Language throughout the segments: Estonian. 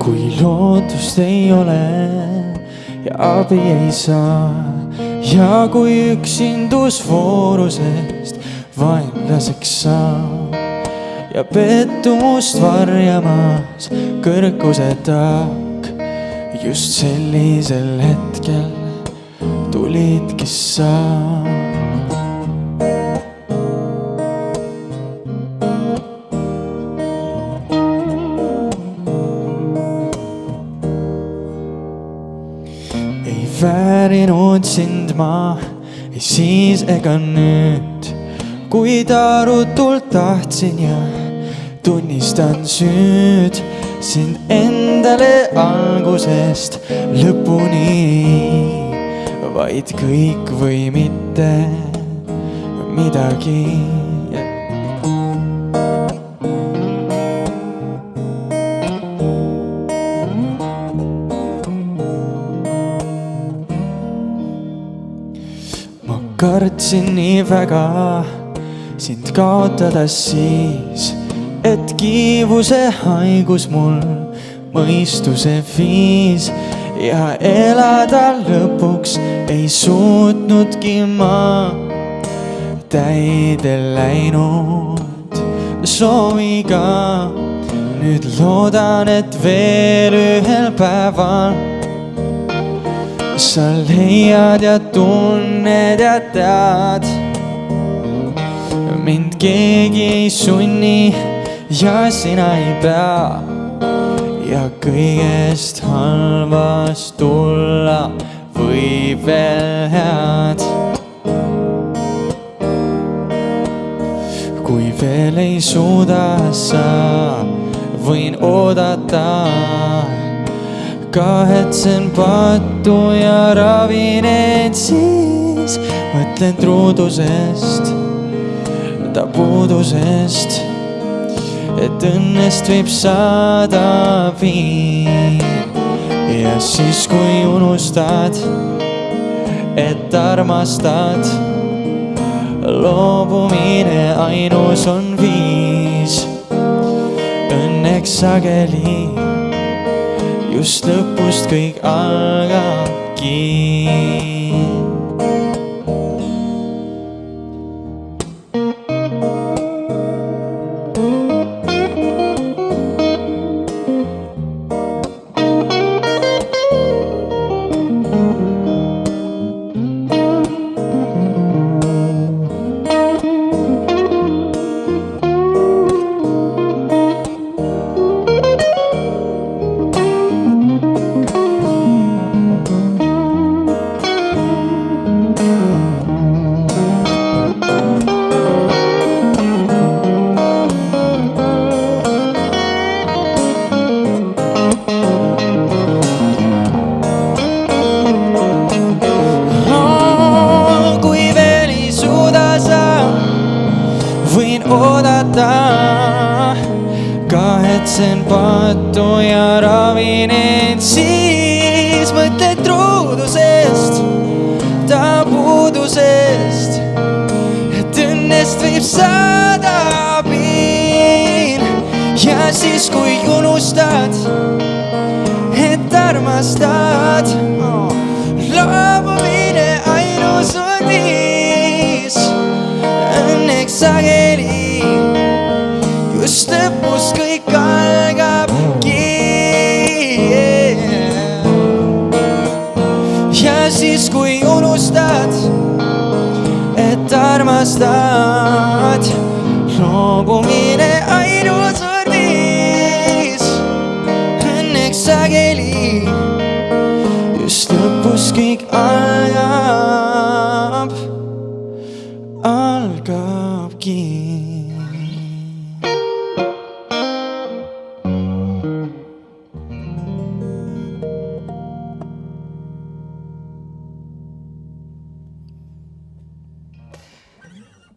kui lootust ei ole ja abi ei saa ja kui üksindus voorusest vaenlaseks saab ja pettumust varjamas kõrguse taak, just sellisel hetkel tulidki sa. Ei väärinud sind ma ei siis ega nüüd, kuid arutult tahtsin ja tunnistan süüd sind endale algusest lõpuni, vaid kõik või mitte midagi. Ma kartsin nii väga sind kaotada siis, et kiivuse haigus mul mõistuse viis ja elada lõpuks ei suutnudki ma täide läinud sooviga. Nüüd loodan, et veel ühel päeval sa leiad ja tunned ja tead, mind keegi ei sunni ja sina ei pea ja kõigest halvast tulla võib veel head. Kui veel ei suuda sa, võin oodata, kahetsen pattu ja ravin end siis, mõtlen truudusest, ta puudusest, et õnnest võib saada piin. Ja siis kui unustad, et armastad, loobumine ainus on viis. Õnneks sageli just lõpust kõik algabki. Oodata, kahetsen pattu ja ravin end siis, mõtled truudusest, ta puudusest, et õnnest võib saada piin. Ja siis kui unustad, et armastad, loobumine ainus on viis. Õnneks sageli just lõpus kõik algabki. Ja siis kui unustad, et armastad, loobumine ainus on viis. Õnneks sageli just lõpus kõik algabki.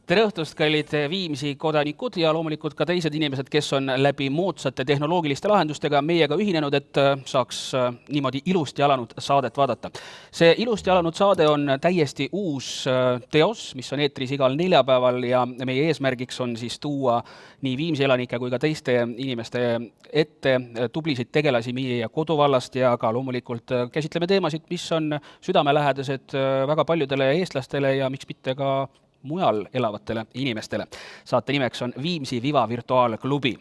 Tere õhtust, kallid Viimsi kodanikud ja loomulikult ka teised inimesed, kes on läbi moodsate tehnoloogiliste lahendustega meiega ühinenud, et saaks niimoodi ilusti alanud saadet vaadata. See ilusti alanud saade on täiesti uus teos, mis on eetris igal neljapäeval ja meie eesmärgiks on siis tuua nii Viimsi elanike kui ka teiste inimeste ette tublisid tegelasi meie koduvallast ja ka loomulikult käsitleme teemasid, mis on südamelähedased väga paljudele eestlastele ja miks mitte ka mujal elavatele inimestele. Saate nimeks on Viimsi Viva virtuaalklubi.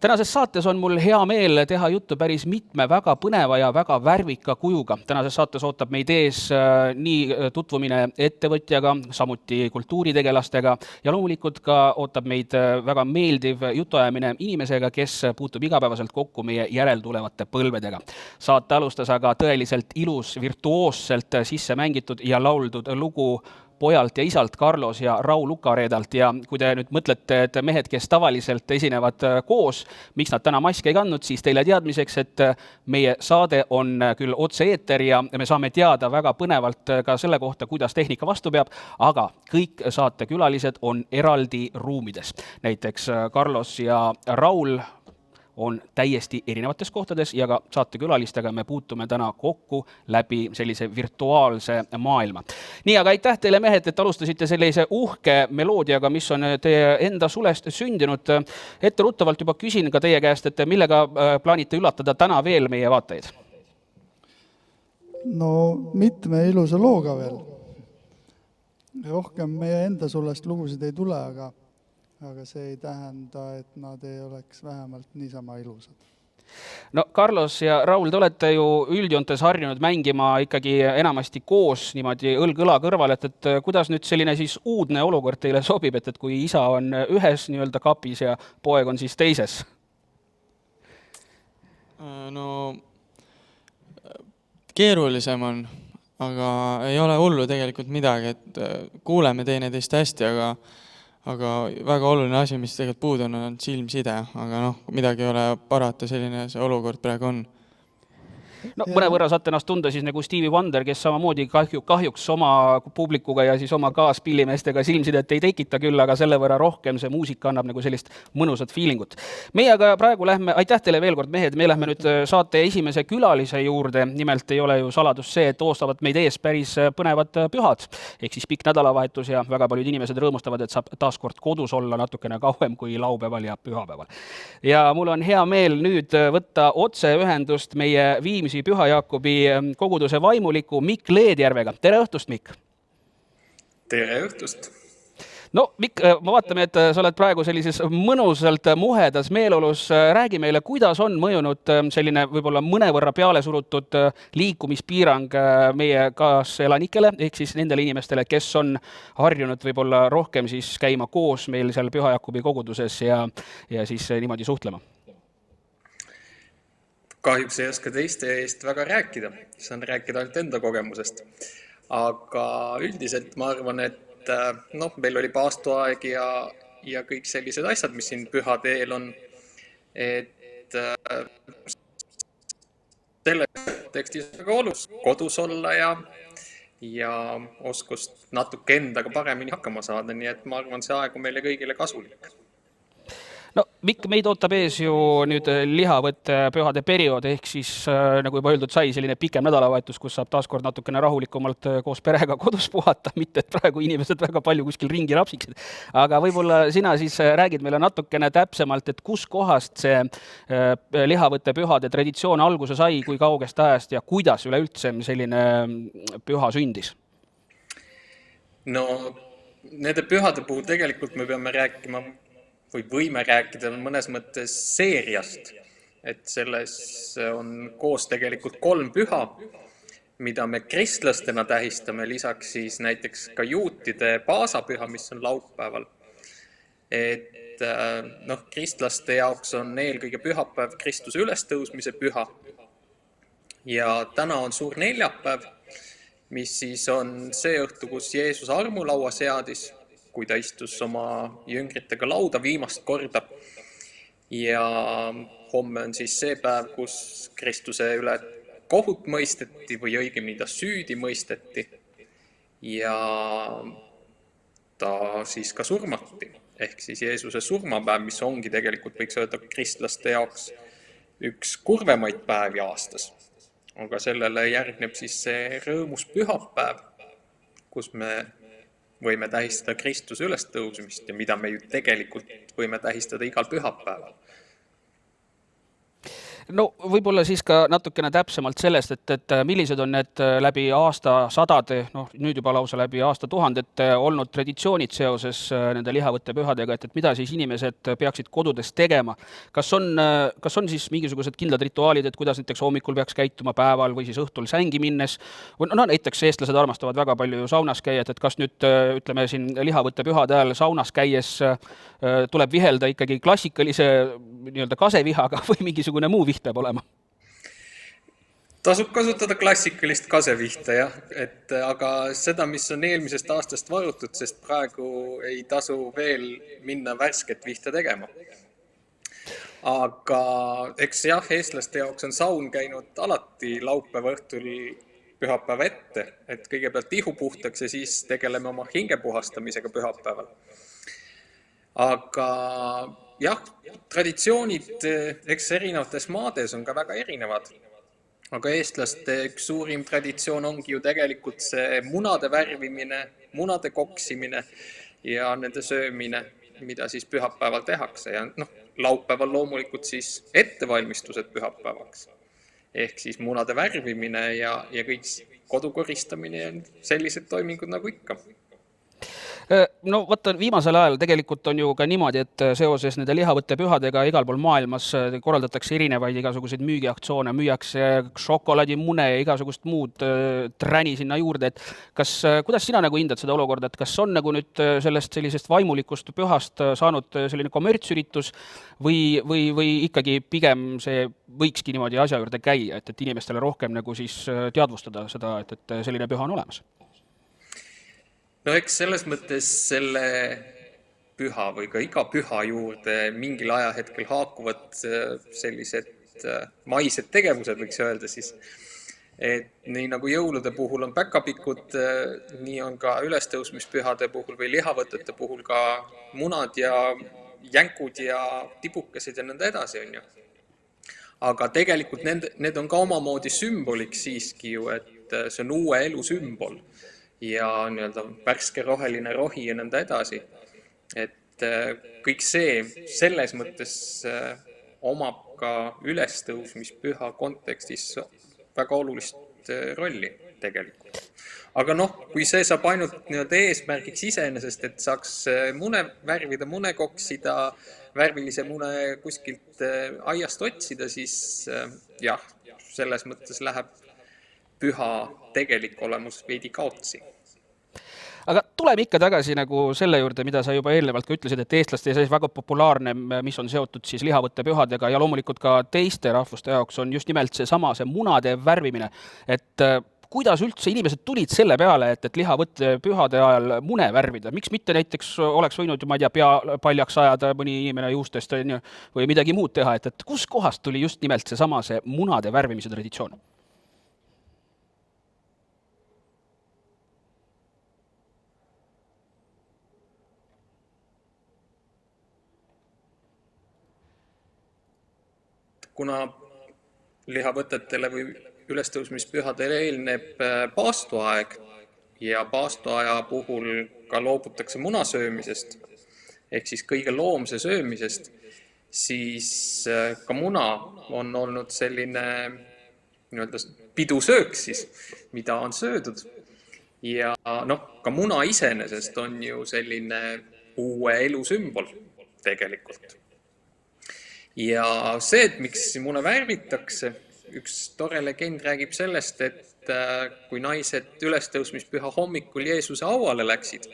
Tänases saates on mul hea meel teha juttu päris mitme väga põneva ja väga värvika kujuga. Tänases saates ootab meid ees nii tutvumine ettevõtjaga, samuti kultuuritegelastega ja loomulikult ka ootab meid väga meeldiv jutuajamine inimesega, kes puutub igapäevaselt kokku meie järeltulevate põlvedega. Saate alustas aga tõeliselt ilus, virtuoosselt sisse mängitud ja lauldud lugu pojalt ja isalt Carlos ja Raul Ukareedalt ja kui te nüüd mõtlete, et mehed, kes tavaliselt esinevad koos, miks nad täna maske ei kandnud, siis teile teadmiseks, et meie saade on küll otse-eeter ja me saame teada väga põnevalt ka selle kohta, kuidas tehnika vastu peab, aga kõik saatekülalised on eraldi ruumides. Näiteks Carlos ja Raul on täiesti erinevates kohtades ja ka saatekülalistega me puutume täna kokku läbi sellise virtuaalse maailma. Nii, aga aitäh teile mehed, et alustasite sellise uhke meloodiaga, mis on teie enda sulest sündinud. Etteruttavalt juba küsin ka teie käest, et millega plaanite üllatada täna veel meie vaatajaid? No mitme ilusa looga veel. Rohkem meie enda sulest lugusid ei tule, aga see ei tähenda, et nad ei oleks vähemalt niisama ilusad. No Carlos ja Raul, te olete ju üldjoontes harjunud mängima ikkagi enamasti koos niimoodi õlg-õla kõrval, et kuidas nüüd selline siis uudne olukord teile sobib, et kui isa on ühes nii-öelda kapis ja poeg on siis teises? No keerulisem on, aga ei ole hullu tegelikult midagi, et kuuleme teineteist hästi, aga väga oluline asi, mis tegelikult puudu on silmside, aga midagi ei ole parata, selline see olukord praegu on. No mõnevõrra saate ennast tunda siis nagu Stevie Wonder, kes samamoodi kahjuks oma publikuga ja siis oma kaaspillimeestega silmsidet ei tekita küll, aga selle võrra rohkem see muusika annab nagu sellist mõnusat feelingut. Meie aga praegu lähme, aitäh teile veel kord mehed, me lähme nüüd saate esimese külalise juurde, nimelt ei ole ju saladus see, et oostavad meid ees päris põnevad pühad, ehk siis pikk nädalavahetus ja väga paljud inimesed rõõmustavad, et saab taaskord kodus olla natukene kauem kui laupäeval ja pühapäeval. Ja mul on hea meel nüüd võtta otseühendust meie Viimsi Püha Jaakobi koguduse vaimuliku Mikk Leedjärvega. Tere õhtust, Mikk! Tere õhtust! No Mikk, ma vaatame, et sa oled praegu sellises mõnusalt muhedas meeleolus. Räägi meile, kuidas on mõjunud selline võib-olla mõnevõrra peale surutud liikumispiirang meie kaaselanikele, ehk siis nendele inimestele, kes on harjunud võib-olla rohkem siis käima koos meil seal Püha Jaakobi koguduses ja siis niimoodi suhtlema? Kahjuks ei oska teiste eest väga rääkida, saan rääkida ainult enda kogemusest. Aga üldiselt ma arvan, et meil oli paastuaeg ja kõik sellised asjad, mis siin pühade eel on. Et selle tekstis väga olus kodus olla ja oskust natuke endaga paremini hakkama saada, nii et ma arvan, see aeg on meile kõigile kasulik. No Mikk, meid ootab ees ju nüüd lihavõtte pühade periood, ehk siis nagu juba öeldud sai, selline pikem nädalavahetus, kus saab taaskord natukene rahulikumalt koos perega kodus puhata, mitte et praegu inimesed väga palju kuskil ringi rapsiksid. Aga võib-olla sina siis räägid meile natukene täpsemalt, et kus kohast see lihavõtte pühade traditsioon alguse sai, kui kaugest ajast ja kuidas üleüldse selline püha sündis? No nende pühade puhul tegelikult me peame rääkima või võime rääkida mõnes mõttes seeriast, et selles on koos tegelikult 3 püha, mida me kristlastena tähistame, lisaks siis näiteks ka juutide paasapüha, mis on laupäeval. Et kristlaste jaoks on eelkõige pühapäev Kristuse ülestõusmise püha ja täna on suur neljapäev, mis siis on see õhtu, kus Jeesus armulaua seadis, kui ta istus oma jüngritega lauda viimast korda. Ja homme on siis see päev, kus Kristuse üle kohut mõisteti või õigemini ta süüdi mõisteti. Ja ta siis ka surmati. Ehk siis Jeesuse surmapäev, mis ongi tegelikult, võiks öelda, kristlaste jaoks üks kurvemaid päevi aastas. Aga sellele järgneb siis see rõõmus pühapäev, kus me võime tähistada Kristuse ülestõusmist ja mida me ju tegelikult võime tähistada igal pühapäeval. No võib-olla siis ka natukene täpsemalt sellest, et millised on need läbi aastasadade, nüüd juba lausa läbi aastatuhandete olnud traditsioonid seoses nende lihavõttepühadega, et mida siis inimesed peaksid kodudes tegema. Kas on siis mingisugused kindlad rituaalid, et kuidas näiteks hommikul peaks käituma päeval või siis õhtul sängi minnes? Näiteks eestlased armastavad väga palju saunas käia, et kas nüüd ütleme siin lihavõttepühade ajal saunas käies tuleb vihelda ikkagi klassikalise nii-öelda kasevihaga või mingisugune muu viht peab olema? Tasub kasutada klassikalist kasevihta, jah. Aga seda, mis on eelmisest aastast varutud, sest praegu ei tasu veel minna värsket vihta tegema. Aga eks jah, eestlaste jaoks on saun käinud alati laupäeva õhtul pühapäeva ette, et kõigepealt ihu puhtaks ja siis tegeleme oma hinge puhastamisega pühapäeval. Aga jah, traditsioonid eks erinevates maades on ka väga erinevad. Aga eestlaste üks suurim traditsioon ongi ju tegelikult see munade värvimine, munade koksimine ja nende söömine, mida siis pühapäeval tehakse. Ja laupäeval loomulikult siis ettevalmistused pühapäevaks. Ehk siis munade värvimine ja kõik kodukoristamine ja sellised toimingud nagu ikka. No vaata, viimasel ajal tegelikult on ju ka niimoodi, et seoses nende lihavõttepühadega igal pool maailmas korraldatakse erinevaid igasuguseid müügiaktsioone, müüakse šokolaadimune ja igasugust muud träni sinna juurde. Et kuidas sina nagu hindad seda olukorda, et kas on nagu nüüd sellisest vaimulikust pühast saanud selline kommertsüritus või ikkagi pigem see võikski niimoodi asja juurde käia, et inimestele rohkem nagu siis teadvustada seda, et selline püha on olemas? No eks selles mõttes selle püha või ka iga püha juurde mingil ajahetkel haakuvad sellised maised tegevused, võiks öelda siis. Et nii nagu jõulude puhul on päkapikud, nii on ka ülestõusmispühade puhul või lihavõtete puhul ka munad ja jänkud ja tibukesed ja nõnda edasi on ju. Aga tegelikult need on ka omamoodi sümboliks siiski ju, et see on uue elu sümbol. Ja nii-öelda värske roheline rohi ja nõnda edasi. Et kõik see selles mõttes omab ka ülestõusmispüha kontekstis väga olulist rolli tegelikult. Aga kui see saab ainult nii-öelda eesmärgiks iseenesest, et saaks mune värvida, mune koksida, värvilise mune kuskilt aiast otsida, siis jah, selles mõttes läheb püha tegelik olemus veidi kaotsi. Aga tuleme ikka tagasi nagu selle juurde, mida sa juba eelnevalt ka ütlesid, et eestlaste sees väga populaarne, mis on seotud siis lihavõttepühadega ja loomulikult ka teiste rahvuste jaoks on just nimelt see munade värvimine. Et kuidas üldse inimesed tulid selle peale, et lihavõttepühade ajal mune värvida? Miks mitte näiteks oleks võinud, ma ei tea, pea paljaks ajada mõni inimene juustest või midagi muud teha, et kus kohast tuli just nimelt see munade värvimise traditsioon? Kuna lihavõtetele või ülestõusmispühadele eelneb paastuaeg ja paastuaja puhul ka loobutakse munasöömisest ehk siis kõige loomse söömisest, siis ka muna on olnud selline pidusöök siis, mida on söödud. Ja ka muna iseenesest on ju selline uue elu sümbol tegelikult. Ja see, et miks mune värvitakse, üks tore legend räägib sellest, et kui naised ülestõusmispüha hommikul Jeesuse hauale läksid,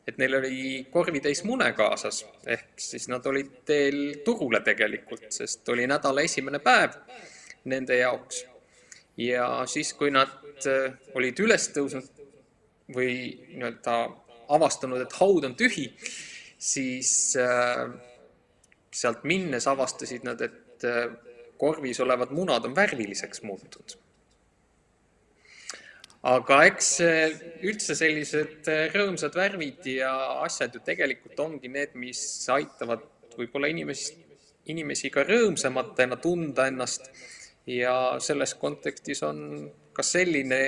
et neil oli korvitäis mune kaasas, ehk siis nad olid teel turule tegelikult, sest oli nädala esimene päev nende jaoks. Ja siis, kui nad olid ülestõusnud või avastanud, et haud on tühi, siis sealt minnes avastasid nad, et korvis olevad munad on värviliseks muutud. Aga eks üldse sellised rõõmsad värvid ja asjad ju tegelikult ongi need, mis aitavad võib-olla inimesi ka rõõmsamatena tunda ennast ja selles kontekstis on ka selline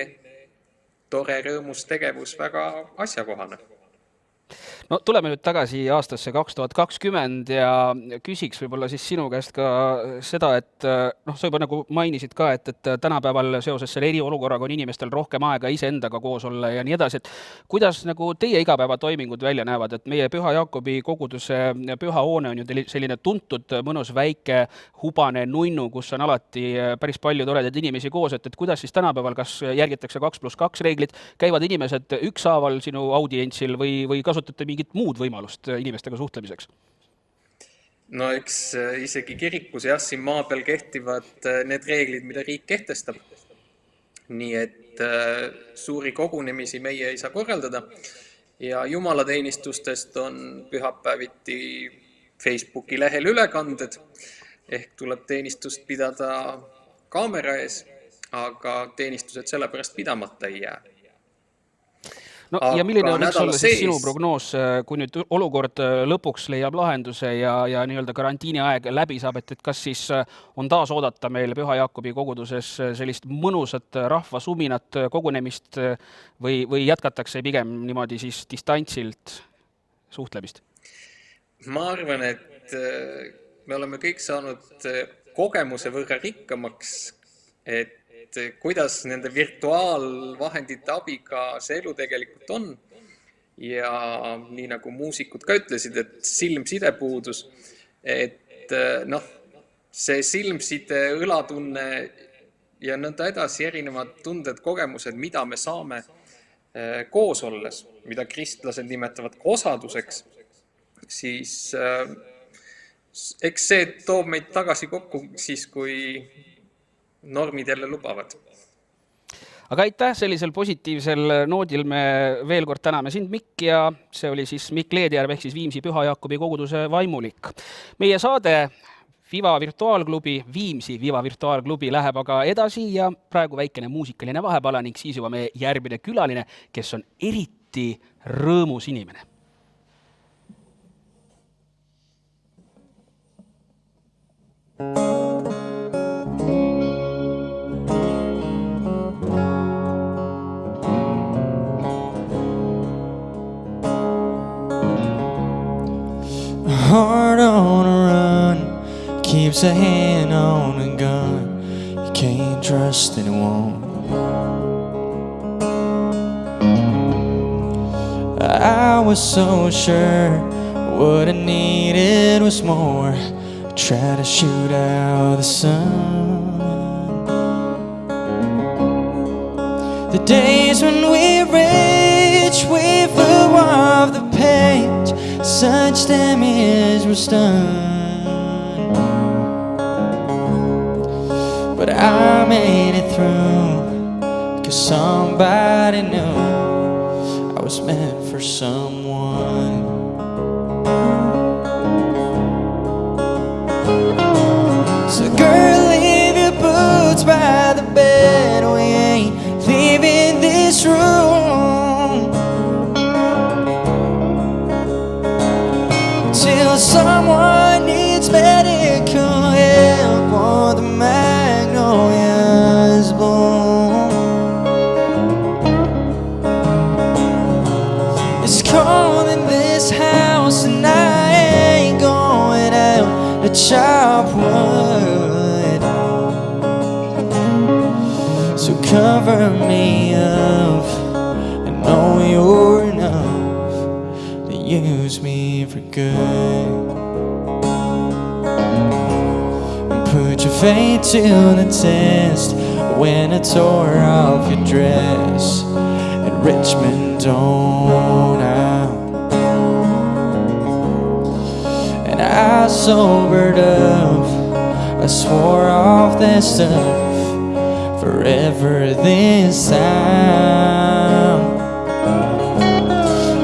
tore rõõmus tegevus väga asjakohane. No tuleme nüüd tagasi aastasse 2020 ja küsiks võib-olla siis sinu käest ka seda, et sa juba nagu mainisid ka, et tänapäeval seoses selle eriolukorraga on inimestel rohkem aega iseendaga koos olla ja nii edasi, et kuidas nagu teie igapäevatoimingud välja näevad, et meie Püha Jaakobi koguduse pühahoone on ju selline tuntud mõnus väike hubane nunnu, kus on alati päris palju toredaid inimesi koos, et kuidas siis tänapäeval, kas järgitakse 2+2 reeglit, käivad inimesed ükshaaval sinu audientsil või kasutate mingit muud võimalust inimestega suhtlemiseks? No eks isegi kirikus jah, siin maa peal kehtivad need reeglid, mida riik kehtestab. Nii et suuri kogunemisi meie ei saa korraldada ja jumalateenistustest on pühapäeviti Facebooki lehel ülekanded ehk tuleb teenistust pidada kaamera ees, aga teenistused sellepärast pidamata ei jää. No, ja milline võiks olla siis sinu prognoos, kui nüüd olukord lõpuks leiab lahenduse ja nii-öelda karantiini aeg läbi saab, et kas siis on taas oodata meil Püha Jaakobi koguduses sellist mõnusat rahvasuminat kogunemist või jätkatakse pigem niimoodi siis distantsilt suhtlemist? Ma arvan, et me oleme kõik saanud kogemuse võrra rikkamaks, et kuidas nende virtuaalvahendite abiga see elu tegelikult on. Ja nii nagu muusikud ka ütlesid, et silmside puudus, et see silmside, õlatunne ja nõnda edasi erinevad tunded, kogemused, mida me saame koos olles, mida kristlased nimetavad osaduseks, siis eks see toob meid tagasi kokku siis, kui normid jälle lubavad. Aga aitäh, sellisel positiivsel noodil me veel kord täname sind, Mikk, ja see oli siis Mikk Leedjärv ehk siis Viimsi Püha Jaakobi koguduse vaimulik. Meie saade Viva Virtuaalklubi, Viimsi Viva Virtuaalklubi läheb aga edasi ja praegu väikene muusikaline vahepala ning siis juba meie järgmine külaline, kes on eriti rõõmus inimene. Heart on a run, keeps a hand on a gun. You can't trust anyone. I was so sure what I needed was more. Try to shoot out the sun. The days when we reach, we flew off the page. Such damage was done, but I made it through, 'cause somebody knew I was meant for someone. So girl, leave your boots by the bed. We ain't leaving this room till someone needs medical help or the magnolias bloom. It's cold in this house and I ain't going out to chop wood. So cover me up and know you're enough to use me for good. And put your faith to the test when I tore off your dress at Richmond on out. And I sobered up, I swore off that stuff forever this time.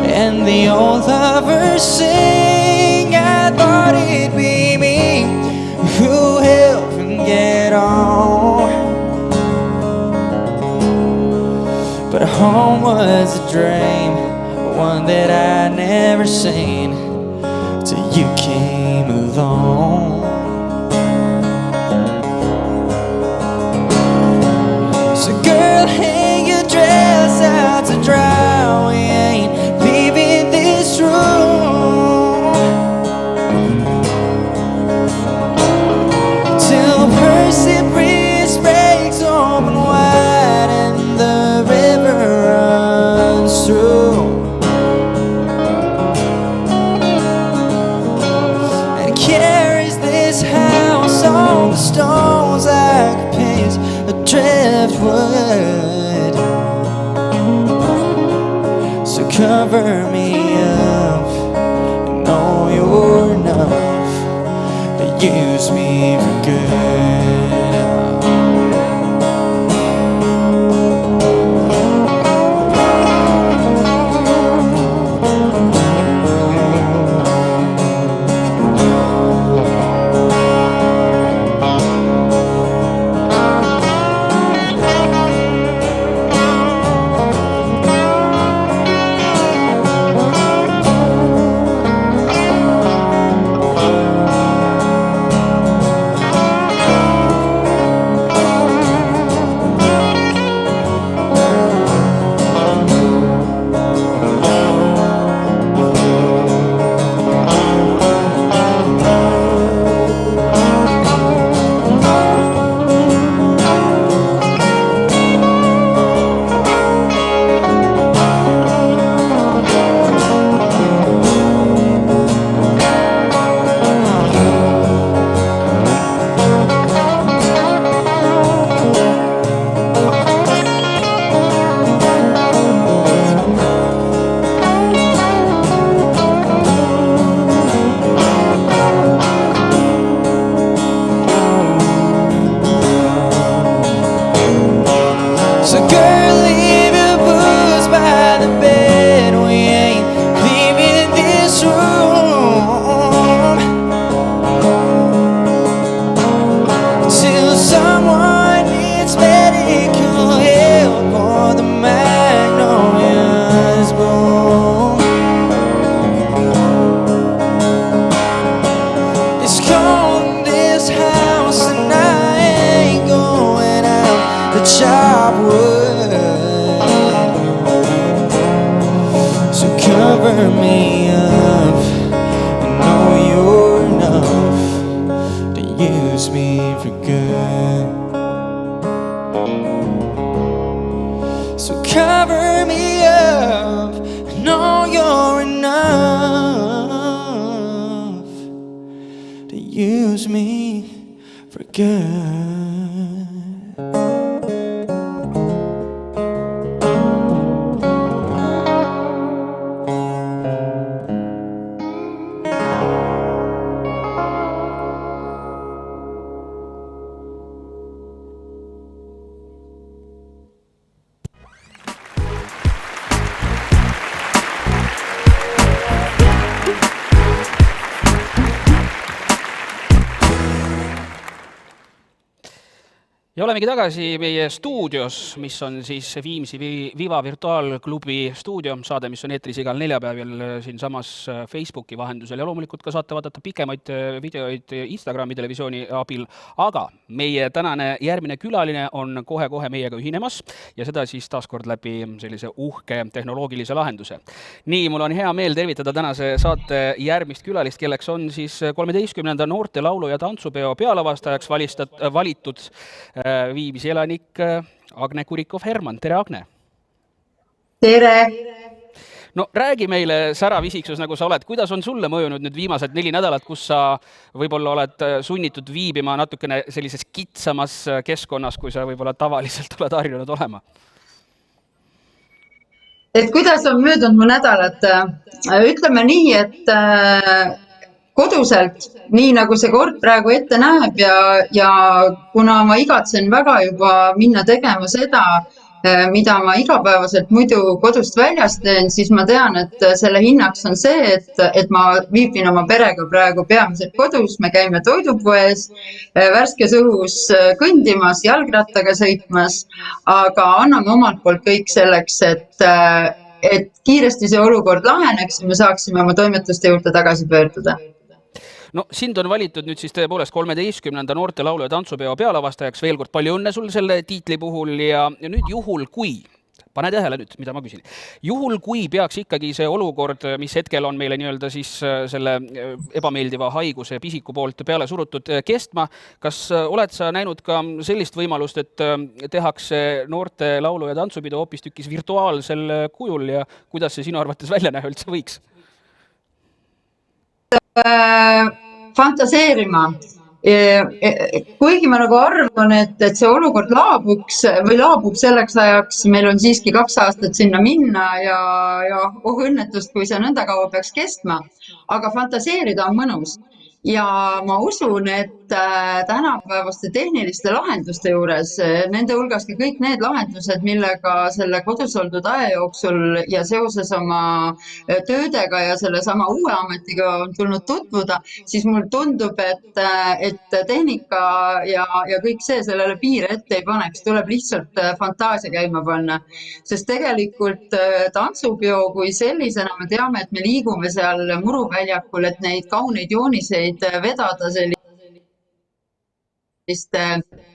And the old lovers sing, I thought it'd be me who helped them get on. home was a dream, one that I'd never seen till you came along. So girl, hang your dress out to dry. We ain't leaving this room till Percy Bridge breaks open wide and the river runs through and carries this house on the stones like a piece of driftwood. So cover me up, I know you're enough to use me for good. So girl, leave your booze by the bed. We ain't leaving this room till someone needs medical help or the magnolias bloom. It's cold in this house and I ain't going out to chop wood. So cover me up, I know you're enough to use me for good. So cover me up, I know you're enough to use me for good. Ja olemegi tagasi meie stuudios, mis on siis Viimsi Viva virtuaalklubi stuudio saade, mis on eetris igal neljapäeval siin samas Facebooki vahendusel ja loomulikult ka saate vaadata pikemaid videoid Instagrami televisiooni abil. Aga meie tänane järgmine külaline on kohe-kohe meiega ühinemas ja seda siis taaskord läbi sellise uhke tehnoloogilise lahenduse. Nii, mul on hea meel tervitada tänase saate järgmist külalist, kelleks on siis 13. noorte laulu- ja tantsupeo pealavastajaks valitud Viimsi elanik Agne Kurikov-Herman. Tere, Agne! Tere! No räägi meile särav isiksus, nagu sa oled. Kuidas on sulle mõjunud nüüd viimased 4 nädalat, kus sa võib-olla oled sunnitud viibima natukene sellises kitsamas keskkonnas, kui sa võib-olla tavaliselt oled harjunud olema? Et kuidas on möödunud mu nädalat? Ütleme nii, et koduselt, nii nagu see kord praegu ette näeb ja kuna ma igatsen väga juba minna tegema seda, mida ma igapäevaselt muidu kodust väljas teen, siis ma tean, et selle hinnaks on see, et ma viibin oma perega praegu peamiselt kodus, me käime toidupoes, värskes õhus kõndimas, jalgrattaga sõitmas, aga anname omalt poolt kõik selleks, et kiiresti see olukord laheneks ja me saaksime oma toimetuste juurde tagasi pöörduda. no sind on valitud nüüd siis tõepoolest 13. noorte laulu- ja tantsupeo pealavastajaks, veel kord palju õnne sul selle tiitli puhul ja nüüd juhul, kui pane tähele nüüd, mida ma küsin. Juhul, kui peaks ikkagi see olukord, mis hetkel on meile nii-öelda siis selle ebameeldiva haiguse pisiku poolt peale surutud kestma, kas oled sa näinud ka sellist võimalust, et tehakse noorte laulu- ja tantsupidu hoopistükkis virtuaalsel kujul ja kuidas see sinu arvates välja näha üldse võiks? Fantaseerima. Kuigi ma nagu arvan, et see olukord laabuks või laabub selleks ajaks, meil on siiski 2 aastat sinna minna ja oh õnnetust, kui see nõnda kaua peaks kestma, aga fantaseerida on mõnus. Ja ma usun, et tänapäevaste tehniliste lahenduste juures, nende hulgas ka kõik need lahendused, millega selle kodus oldud aja jooksul ja seoses oma töödega ja sellesama uue ametiga on tulnud tutvuda, siis mul tundub, et tehnika ja kõik see sellele piire ette ei paneks, tuleb lihtsalt fantaasia käima panna. Sest tegelikult tantsupeo kui sellisena me teame, et me liigume seal muruväljakul, et neid kauneid jooniseid vedada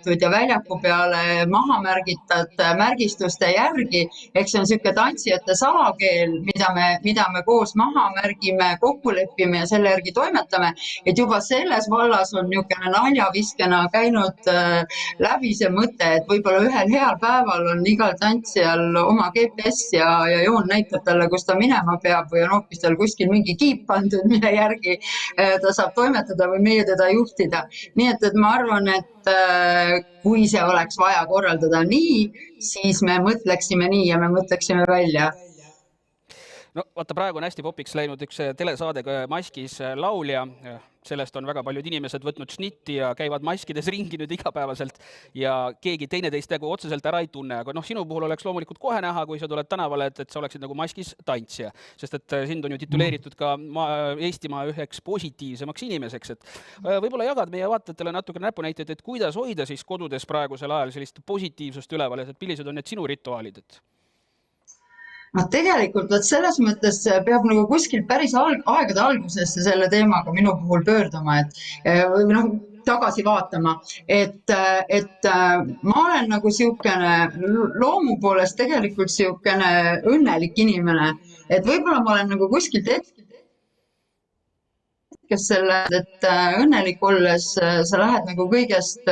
ja väljaku peale maha märgitud märgistuste järgi, ehk see on niisugune tantsijate salakeel, mida me koos maha märgime, kokku lepime ja selle järgi toimetame, et juba selles vallas on niisugune naljaviskena käinud läbi see mõte, et võib-olla ühel heal päeval on igal tantsijal oma GPS ja joon näitab talle, kus ta minema peab või on hoopis tal kuskil mingi kiip pandud, mille järgi ta saab toimetada või meie teda juhtida. Nii et ma arvan, et kui see oleks vaja korraldada nii, siis me mõtleksime nii ja me mõtleksime välja. No vaata, praegu on hästi popiks läinud üks telesaadega Maskis laulja. Sellest on väga paljud inimesed võtnud šnitti ja käivad maskides ringi nüüd igapäevaselt ja keegi teineteist nagu otseselt ära ei tunne. Aga sinu puhul oleks loomulikult kohe näha, kui sa tuled tänavale, et sa oleksid nagu maskis tantsija. Sest et sind on ju tituleeritud ka Eestimaa üheks positiivsemaks inimeseks. Et võib-olla jagad meie vaatajatele natuke näpunäiteid, et kuidas hoida siis kodudes praegusel ajal sellist positiivsust üleval, et millised on need sinu rituaalid? Tegelikult selles mõttes peab nagu kuskil päris aegade algusesse selle teemaga minu puhul pöörduma, või tagasi vaatama, et ma olen nagu siukene loomu poolest tegelikult siukene õnnelik inimene, et võib-olla ma olen nagu kuskilt hetkest et õnnelik olles sa lähed nagu kõigest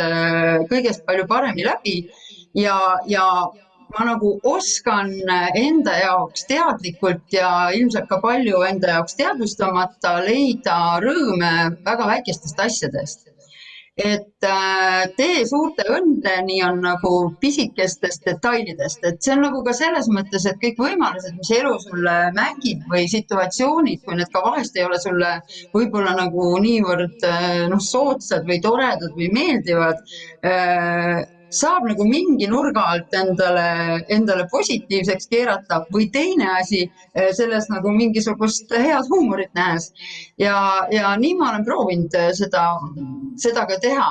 palju paremini läbi ja ma nagu oskan enda jaoks teadlikult ja ilmselt ka palju enda jaoks teadvustamata leida rõõme väga väikestest asjadest. Et tee suurte õndeni on nagu pisikestest detailidest, et see on nagu ka selles mõttes, et kõik võimalused, mis elu sulle mängib või situatsioonid, kui need ka vahest ei ole sulle võib-olla nagu niivõrd soodsad või toredad või meeldivad, saab nagu mingi nurga alt endale positiivseks keerata või teine asi, selles nagu mingisugust head huumorit nähes. Ja nii ma olen proovinud seda ka teha,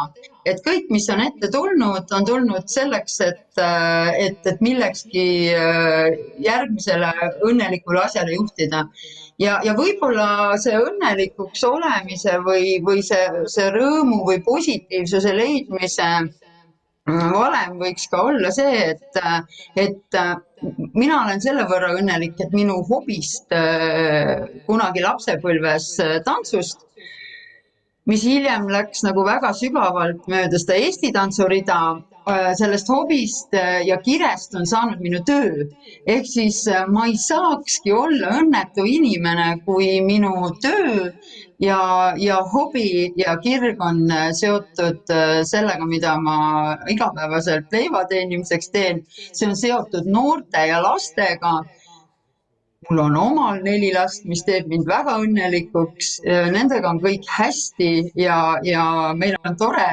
et kõik, mis on ette tulnud, on tulnud selleks, et millekski järgmisele õnnelikule asjale juhtida. Ja võib-olla see õnnelikuks olemise või see rõõmu või positiivsuse leidmise valem võiks ka olla see, et mina olen selle võrra õnnelik, et minu hobist kunagi lapsepõlves tantsust, mis hiljem läks nagu väga sügavalt mööda seda Eesti tantsurida, sellest hobist ja kirest on saanud minu töö. Ehk siis ma ei saakski olla õnnetu inimene, kui minu töö ja hobi ja kirg on seotud sellega, mida ma igapäevaselt leiva teenimiseks teen. See on seotud noorte ja lastega. mul on omal 4 last, mis teeb mind väga õnnelikuks. Nendega on kõik hästi ja meil on tore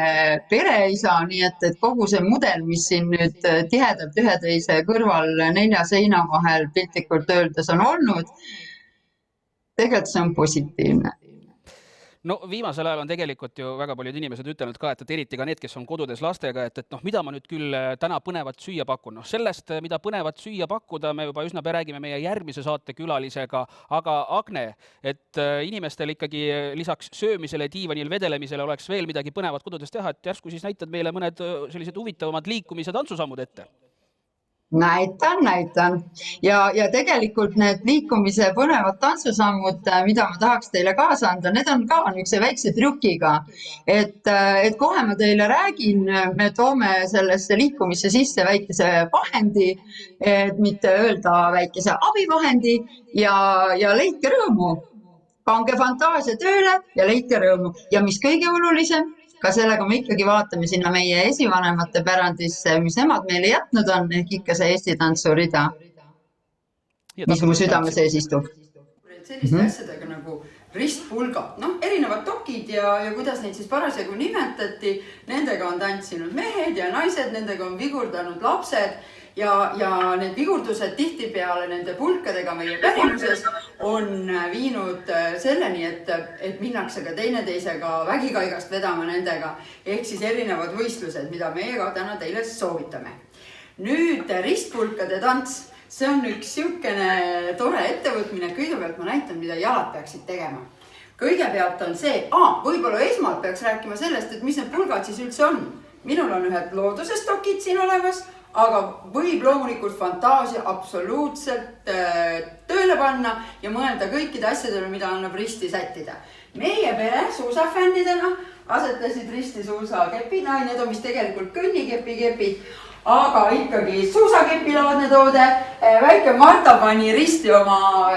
pereisa, nii et kogu see mudel, mis siin nüüd tihedalt ühe teise kõrval 4 seina vahel piltlikult öeldes on olnud, tegelikult see on positiivne. No viimasel ajal on tegelikult ju väga paljud inimesed ütelnud ka, et eriti ka need, kes on kodudes lastega, et mida ma nüüd küll täna põnevat süüa pakun. Sellest, mida põnevat süüa pakkuda, me juba üsna räägime meie järgmise saate külalisega, aga Agne, et inimestel ikkagi lisaks söömisele, diivanil vedelemisele oleks veel midagi põnevat kodudes teha, et järsku siis näitad meile mõned sellised huvitavamad liikumise tantsusammud ette. Näitan. Ja tegelikult need liikumise põnevad tantsusammud, mida ma tahaks teile kaasa anda, need on ka niisuguse väikse trükiga. Et kohe ma teile räägin, me toome sellesse liikumisse sisse väikese vahendi, et mitte öelda väikese abivahendi ja leidke rõõmu. Pange fantaasia tööle ja leidke rõõmu. Ja mis kõige olulisem, ka sellega me ikkagi vaatame sinna meie esivanemate pärandisse, mis nemad meile jätnud on, ehk ikka see Eesti tantsurida, mis mu südame sees istub. Selliste asjadega nagu ristpulgad, erinevad tokid ja kuidas neid siis parasjagu nimetati, nendega on tantsinud mehed ja naised, nendega on vigurdanud lapsed ja need vigurdused tihtipeale nende pulkadega meie pärimuses on viinud selleni, et minnakse ka teineteisega vägikaigast vedama nendega, ehk siis erinevad võistlused, mida meie ka täna teile soovitame. Nüüd ristpulkade tants, see on üks siukene tore ettevõtmine, kõigepealt ma näitan, mida jalad peaksid tegema. Kõigepealt on see, võib-olla esmalt peaks rääkima sellest, et mis need pulgad siis üldse on. Minul on ühed loodusest tokid siin olemas, aga võib loomulikult fantaasia absoluutselt tööle panna ja mõelda kõikide asjadele, mida annab risti sättida. Meie pere suusafännidena asetasid risti suusakepid, need on mis tegelikult kõnnikepid, aga ikkagi suusakepilaadne toode. Väike Marta pani risti oma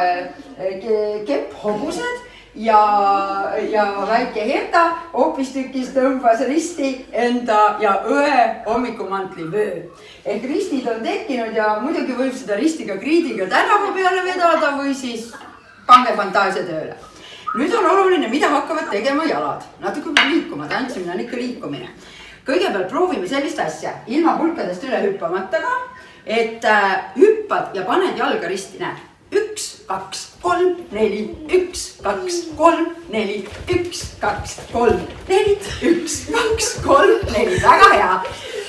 kepphobused ja väike Herta hoopistükis tõmbas risti enda ja õe hommikumantli vöö. Ehk ristid on tekkinud ja muidugi võib seda ristiga kriidiga tänava peale vedada või siis pange fantaasia tööle. Nüüd on oluline, mida hakkavad tegema jalad. Natuke liikuma, tantsimine on ikka liikumine. Kõigepealt proovime sellist asja, ilma pulkadest üle hüppamata ka, et hüppad ja paned jalga risti, näed. 1, 2, 3, 4, 1, 2, 3, 4, 1, 2, 3, 4, 1, 2, 3, 4, väga hea.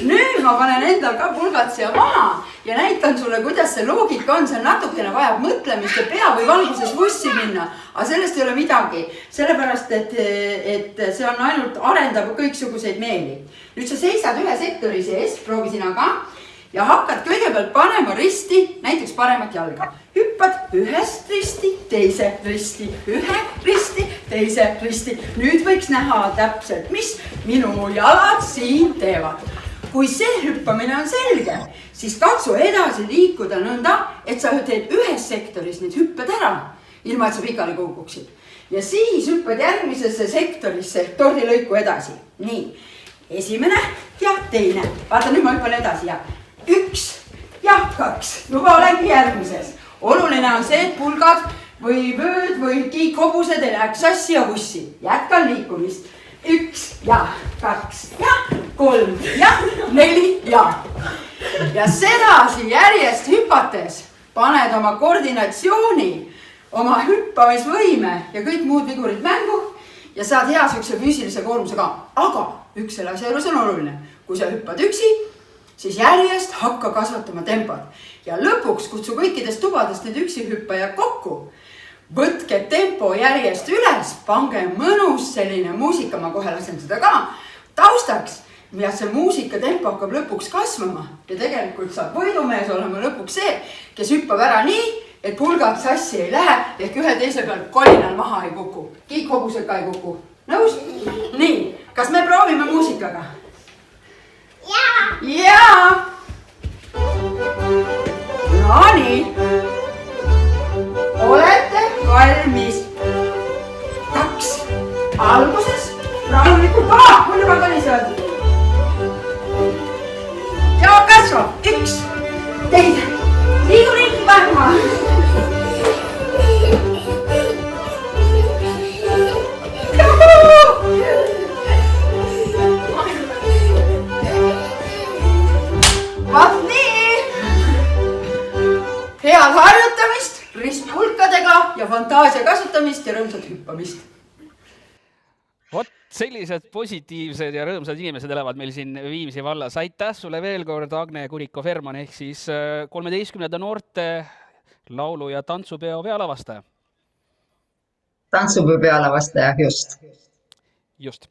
Nüüd ma panen endal ka pulgad siia maha ja näitan sulle, kuidas see loogika on, see natukene vajab mõtlemist ja pea või valguses vussi minna, aga sellest ei ole midagi, sellepärast, et see on ainult arendab kõiksuguseid meeli. Nüüd sa seisad ühe sektori sees, proovi sina ka, ja hakkad kõigepealt panema risti, näiteks paremat jalga. Hüppad ühest risti, teise risti, ühe risti, teise risti. Nüüd võiks näha täpselt, mis minu jalad siin teevad. Kui see hüppamine on selge, siis katsu edasi liikuda nõnda, et sa teed ühes sektoris need hüpped ära, ilma et sa pikali kukuksid. Ja siis hüppad järgmisesse sektorisse tordilõiku edasi. Nii, esimene ja teine. Vaata, nüüd ma hüppan edasi ja 1 ja 2. Juba olengi järgmises. Oluline on see, et pulgad või vööd või kiikhobused ei läheks sassi ja vussi. Jätkan liikumist. 1 ja 2 ja 3 ja 4 ja. Ja sedasi järjest hüpates paned oma koordinatsiooni, oma hüppamisvõime ja kõik muud vigurid mängu ja saad hea sükse füüsilise koormuse ka. Aga üks selle asja juures on oluline. Kui sa hüppad üksi, siis järjest hakka kasvatama tempot. Ja lõpuks kutsu kõikidest tubadest need üksi hüppajad kokku. Võtke tempo järjest üles, pange mõnus selline muusika, ma kohe lasen seda ka, taustaks. Ja see muusika tempo hakkab lõpuks kasvama. Ja tegelikult saab võidumees olema lõpuks see, kes hüppab ära nii, et pulgad sassi ei lähe, ehk ühe teise peal kolinal maha ei kuku. Kiikhobused ka ei kuku. Nõus? Nii, kas me proovime muusikaga? Jaa! No nii. Olete valmis? 2. Alguses rahulikult. Mul juba kalisevad. Ja kasvab. 1. Teine. Liigu ringi panema. head harjutamist, ristpulkadega ja fantaasia kasutamist ja rõõmsat hüppamist. Vot sellised positiivsed ja rõõmsad inimesed elavad meil siin Viimsi vallas. Aitäh sulle veel kord, Agne Kuriko-Ferman, ehk siis 13. noorte laulu- ja tantsupeo pealavastaja. Tantsupeo pealavastaja, just. Just.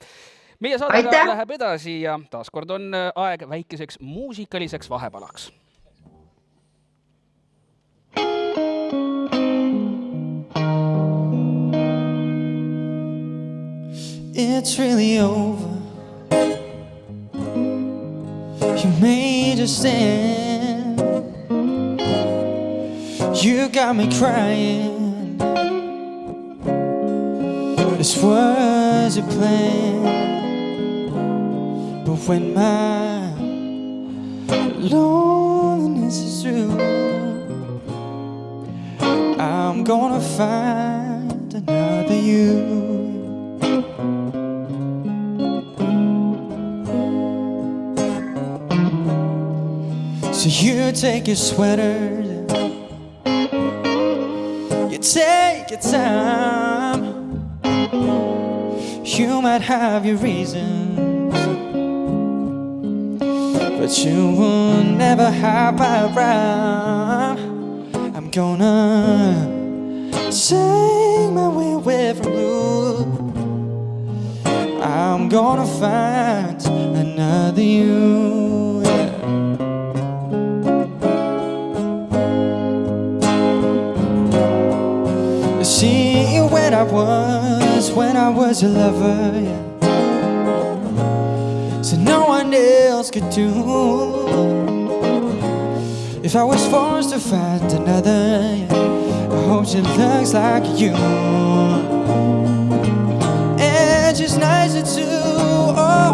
Meie saadega Aitäh! läheb edasi ja taaskord on aeg väikeseks muusikaliseks vahepalaks. It's really over. You made a stand. You got me crying. This was your plan. But when my loneliness is through, I'm gonna find another you. So you take your sweater, you take your time. You might have your reasons, but you will never have my right. I'm gonna take my way away from you. I'm gonna find another you. Yeah. See, when I was your lover, yeah. So no one else could do. If I was forced to find another, yeah, I hope she looks like you. And she's nicer too. Oh.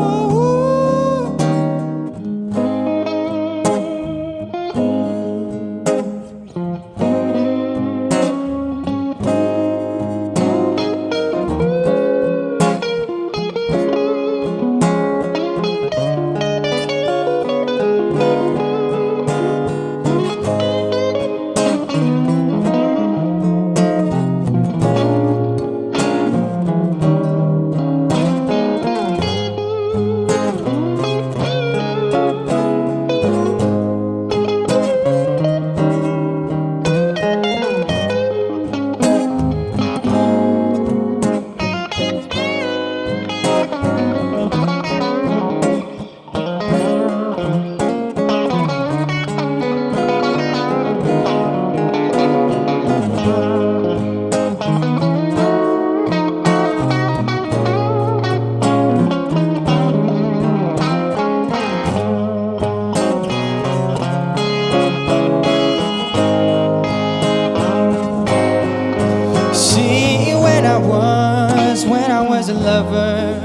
When I was a lover,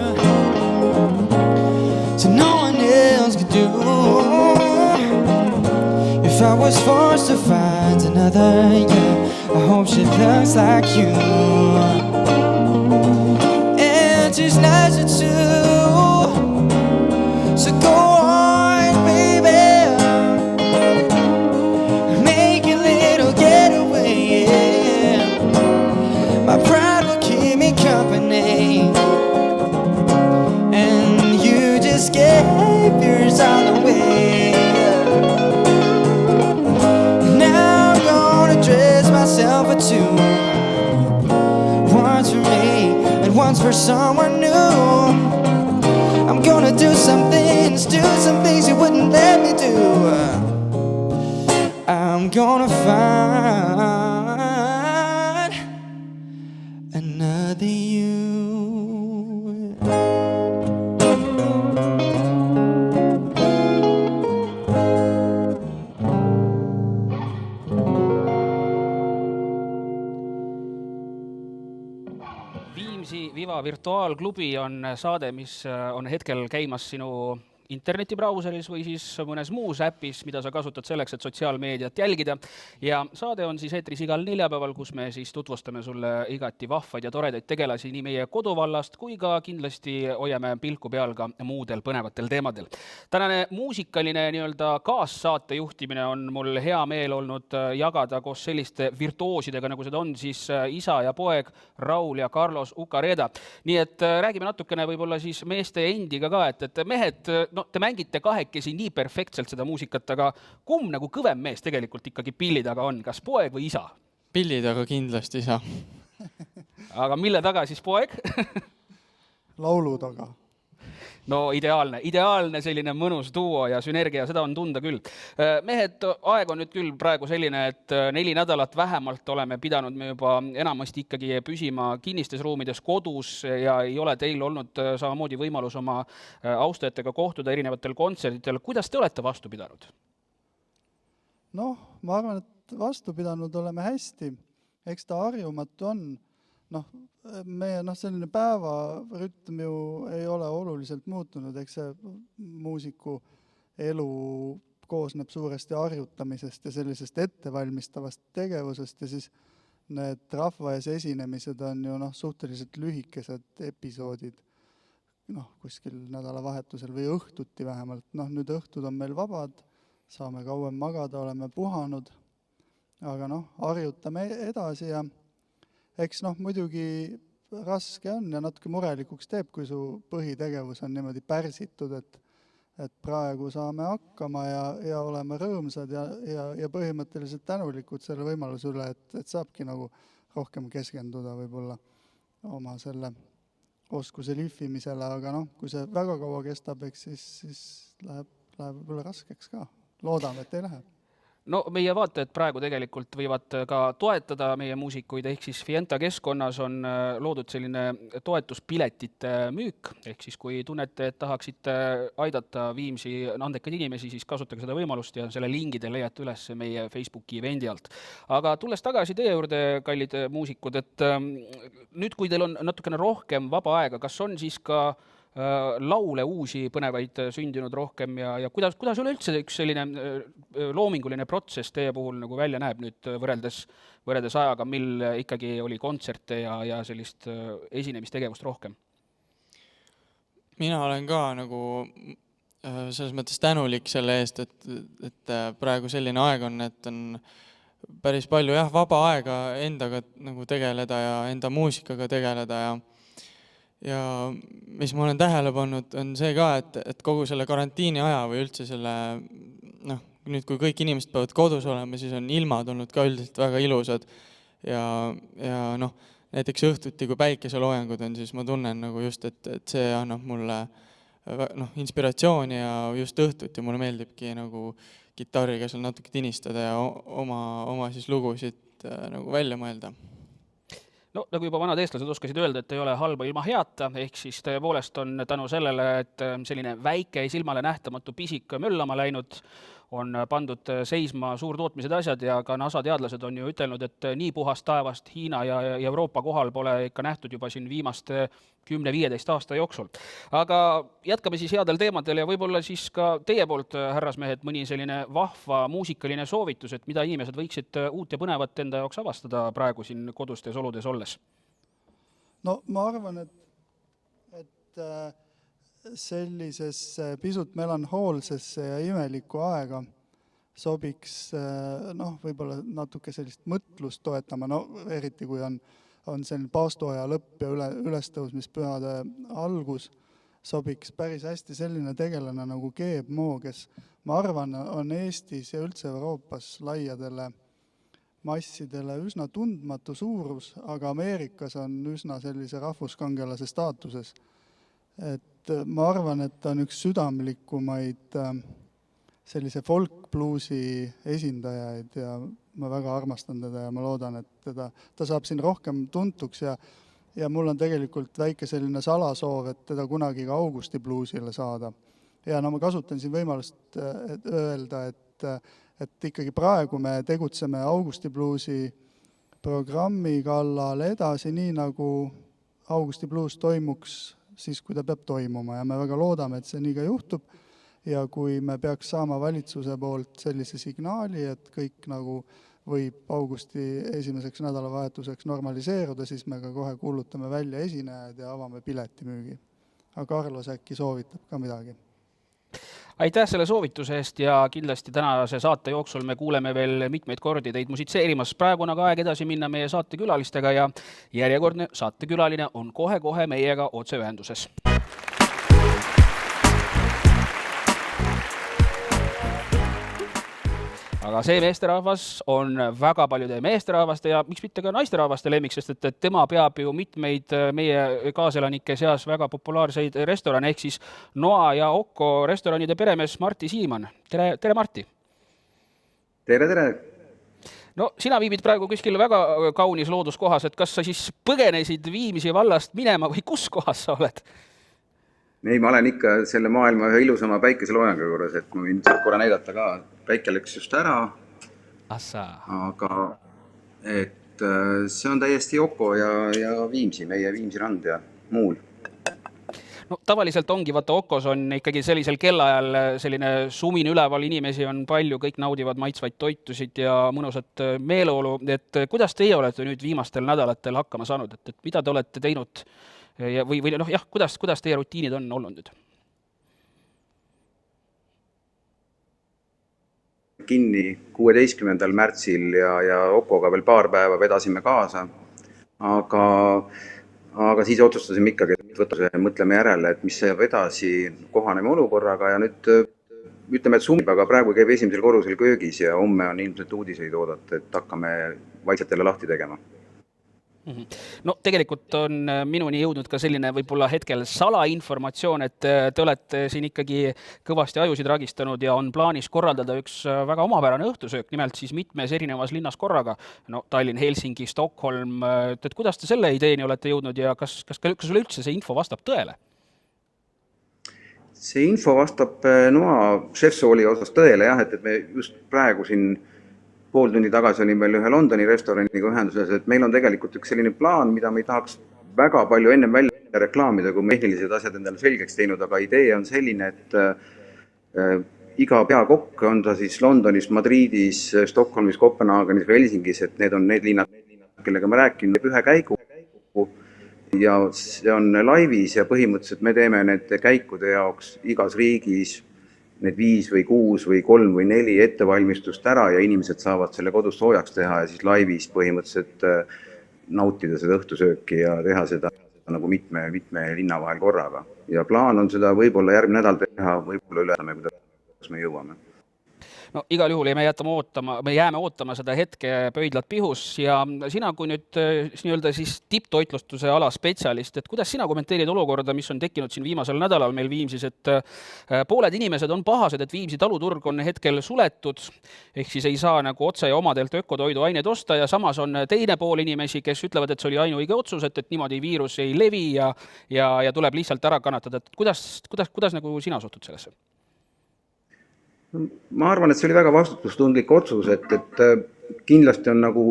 so no one else could do. If I was forced to find another, yeah, I hope she looks like you. And she's nicer too. So go on, baby, make a little getaway, yeah. My pride will keep me company, and you just gave yours all away. Now I'm gonna dress myself for two, once for me and once for someone new. I'm gonna do some things you wouldn't let me do. I'm gonna find another you. Viimsi Viva virtuaalklubi on saade, mis on hetkel käimas sinu internetibrauseris või siis mõnes muus äpis, mida sa kasutad selleks, et sotsiaalmeediat jälgida. Ja saade on siis eetris igal neljapäeval, kus me siis tutvustame sulle igati vahvaid ja toredaid tegelasi nii meie koduvallast kui ka kindlasti hoiame pilku peal ka muudel põnevatel teemadel. Tänane muusikaline nii-öelda kaassaate juhtimine on mul hea meel olnud jagada koos selliste virtuoosidega, nagu seda on siis isa ja poeg Raul ja Carlos Ucareda. Nii et räägime natukene võib-olla siis meeste endiga ka, et mehed, no te mängite kahekesi nii perfektselt seda muusikat, aga kumb nagu kõvem mees tegelikult ikkagi pilli taga on, kas poeg või isa? Pilli taga kindlasti isa. Aga mille taga siis poeg? Laulu taga. No ideaalne selline mõnus duo ja sünergia, seda on tunda küll. Mehed, aeg on nüüd küll praegu selline, et 4 nädalat vähemalt oleme pidanud me juba enamasti ikkagi püsima kinnistes ruumides kodus ja ei ole teil olnud samamoodi võimalus oma austajatega kohtuda erinevatel kontserditel. Kuidas te olete vastu pidanud? Noh, ma arvan, et vastu pidanud oleme hästi. Eks ta harjumatu on. Meie selline päevarütm ju ei ole oluliselt muutunud, eks see muusiku elu koosneb suuresti harjutamisest ja sellisest ettevalmistavast tegevusest ja siis need rahvaes esinemised on ju suhteliselt lühikesed episoodid kuskil nädalavahetusel või õhtuti vähemalt. Nüüd õhtud on meil vabad, saame kauem magada, oleme puhanud, aga harjutame edasi ja eks muidugi raske on ja natuke murelikuks teeb, kui su põhitegevus on niimoodi pärsitud, et praegu saame hakkama ja oleme rõõmsad ja põhimõtteliselt tänulikud selle võimaluse üle, et saabki rohkem keskenduda võib-olla oma selle oskuse lihvimisele, aga kui see väga kaua kestab, eks siis läheb võib-olla raskeks ka. Loodame, et ei lähe. No meie vaatajad praegu tegelikult võivad ka toetada meie muusikuid, ehk siis Fienta keskkonnas on loodud selline toetuspiletite müük, ehk siis kui tunnete, et tahaksite aidata Viimsi andekaid inimesi, siis kasutage seda võimalust ja selle lingi te leiate üles meie Facebooki evendi alt. Aga tulles tagasi teie juurde, kallid muusikud, et nüüd, kui teil on natukene rohkem vaba aega, kas on siis ka laule uusi põnevaid sündinud rohkem ja kuidas üleüldse üks selline loominguline protsess teie puhul nagu välja näeb nüüd võrreldes ajaga, mil ikkagi oli kontserte ja sellist esinemistegevust rohkem? Mina olen ka selles mõttes tänulik selle eest, et praegu selline aeg on, et on päris palju vaba aega endaga tegeleda ja enda muusikaga tegeleda ja mis ma olen tähele pannud, on see ka, et kogu selle karantiini aja või üldse selle, nüüd kui kõik inimesed peavad kodus olema, siis on ilmad olnud ka üldiselt väga ilusad ja näiteks õhtuti, kui päikeseloojangud on, siis ma tunnen just, et see annab mulle inspiratsiooni ja just õhtuti mulle meeldibki kitarriga seal natuke tinistada ja oma siis lugusid välja mõelda. No nagu juba vanad eestlased oskasid öelda, et ei ole halba ilma heata, ehk siis tõepoolest on tänu sellele, et selline väike silmale nähtamatu pisik möllama läinud, on pandud seisma suurtootmised asjad ja ka NASA teadlased on ju ütelnud, et nii puhast taevast Hiina ja Euroopa kohal pole ikka nähtud juba siin viimaste 10-15 aasta jooksul. Aga jätkame siis headel teemadel ja võib-olla siis ka teie poolt, härrasmehed, mõni selline vahva muusikaline soovitus, et mida inimesed võiksid uut ja põnevat enda jaoks avastada praegu siin kodustes oludes olles? No ma arvan, et sellisesse pisut melanhoolsesse ja imelikku aega sobiks võib-olla natuke sellist mõtlust toetama, eriti kui on selline paastoaja lõpp ja ülestõusmispühade algus, sobiks päris hästi selline tegelane nagu Geeb Moo, kes ma arvan, on Eestis ja üldse Euroopas laiadele massidele üsna tundmatu suurus, aga Ameerikas on üsna sellise rahvuskangelase staatuses. Et ma arvan, et ta on üks südamlikumaid sellise folk-bluesi esindajaid ja ma väga armastan teda ja ma loodan, et ta saab siin rohkem tuntuks ja mul on tegelikult väike selline salasoov, et teda kunagi ka Augusti bluesile saada. Ja ma kasutan siin võimalust öelda, et ikkagi praegu me tegutseme Augusti bluesi programmi kallal edasi, nii nagu Augusti blues toimuks siis, kui ta peab toimuma ja me väga loodame, et see nii ka juhtub. ja kui me peaks saama valitsuse poolt sellise signaali, et kõik nagu võib augusti esimeseks nädalavahetuseks normaliseeruda, siis me ka kohe kuulutame välja esinejad ja avame piletimüügi. Aga Carlos äkki soovitab ka midagi. Aitäh selle soovituse eest ja kindlasti tänase saate jooksul me kuuleme veel mitmeid kordi teid musitseerimas. Praegu on aga aeg edasi minna meie saatekülalistega ja järjekordne saatekülaline on kohe-kohe meiega otseühenduses. Aga see meesterahvas on väga paljude meesterahvaste ja miks mitte ka naisterahvaste lemmik, sest et tema peab ju mitmeid meie kaaselanike seas väga populaarseid restorane, ehk siis Noa ja Okko restoranide peremees Martti Siimann. Tere Martti! Tere! No sina viibid praegu kuskil väga kaunis looduskohas, et kas sa siis põgenesid Viimsi vallast minema või kus kohas sa oled? Ei, ma olen ikka selle maailma ühe ilusama päikeseloojangu juures, et ma võin korra näidata ka. Päike läks just ära, aga et see on täiesti Okko ja Viimsi, meie Viimsi rand ja muul. No, tavaliselt ongi, vaata Okkos on ikkagi sellisel kellaajal selline sumin üleval, inimesi on palju, kõik naudivad maitsvaid toitusid ja mõnusat meeleolu. Et kuidas teie olete nüüd viimastel nädalatel hakkama saanud, et mida te olete teinud või kuidas teie rutiinid on olnud nüüd? Kinni 16. märtsil ja Okkoga veel paar päeva vedasime kaasa, aga siis otsustasime ikkagi, et mõtleme järele, et mis saab edasi, kohaneme olukorraga ja nüüd ütleme, et summib, aga praegu käib esimesel korrusel köögis ja homme on ilmselt uudiseid oodata, et hakkame vaikselt jälle lahti tegema. No tegelikult on minuni jõudnud ka selline võib-olla hetkel salainformatsioon, et te olete siin ikkagi kõvasti ajusid ragistanud ja on plaanis korraldada üks väga omapärane õhtusöök, nimelt siis mitmes erinevas linnas korraga. No Tallinn, Helsingi, Stockholm, et kuidas te selle ideeni olete jõudnud ja kas üleüldse see info vastab tõele? See info vastab Noa Chefsooli osas tõele jah, et me just praegu siin pool tundi tagasi oli meil ühe Londoni restoraniga ühenduses, et meil on tegelikult üks selline plaan, mida me ei tahaks väga palju ennem välja reklaamida, kui me tehnilised asjad endale selgeks teinud, aga idee on selline, et iga peakokk on ta siis Londonis, Madridis, Stockholmis, Kopenhaagenis või Helsingis, et need on need linnad, kellega ma rääkin, ühe käigu ja see on laivis ja põhimõtteliselt me teeme need käikude jaoks igas riigis need 5 või 6 või 3 või 4 ettevalmistust ära ja inimesed saavad selle kodus soojaks teha ja siis laivis põhimõtteliselt nautida seda õhtusööki ja teha seda nagu mitme linna vahel korraga. Ja plaan on seda võib-olla järgmine nädal teha, võib-olla ületame, kuidas me jõuame. No igal juhul me jääme ootama seda hetke pöidlad pihus ja sina kui nüüd nii-öelda siis tipptoitlustuse ala spetsialist, et kuidas sina kommenteerid olukorda, mis on tekkinud siin viimasel nädalal meil Viimsis, et pooled inimesed on pahased, et Viimsi taluturg on hetkel suletud, ehk siis ei saa nagu otse ja omadelt ökotoiduaineid osta ja samas on teine pool inimesi, kes ütlevad, et see oli ainuõige otsus, et niimoodi viirus ei levi ja tuleb lihtsalt ära kannatada. Et kuidas nagu sina suhtud sellesse? Ma arvan, et see oli väga vastutustundlik otsus, et kindlasti on nagu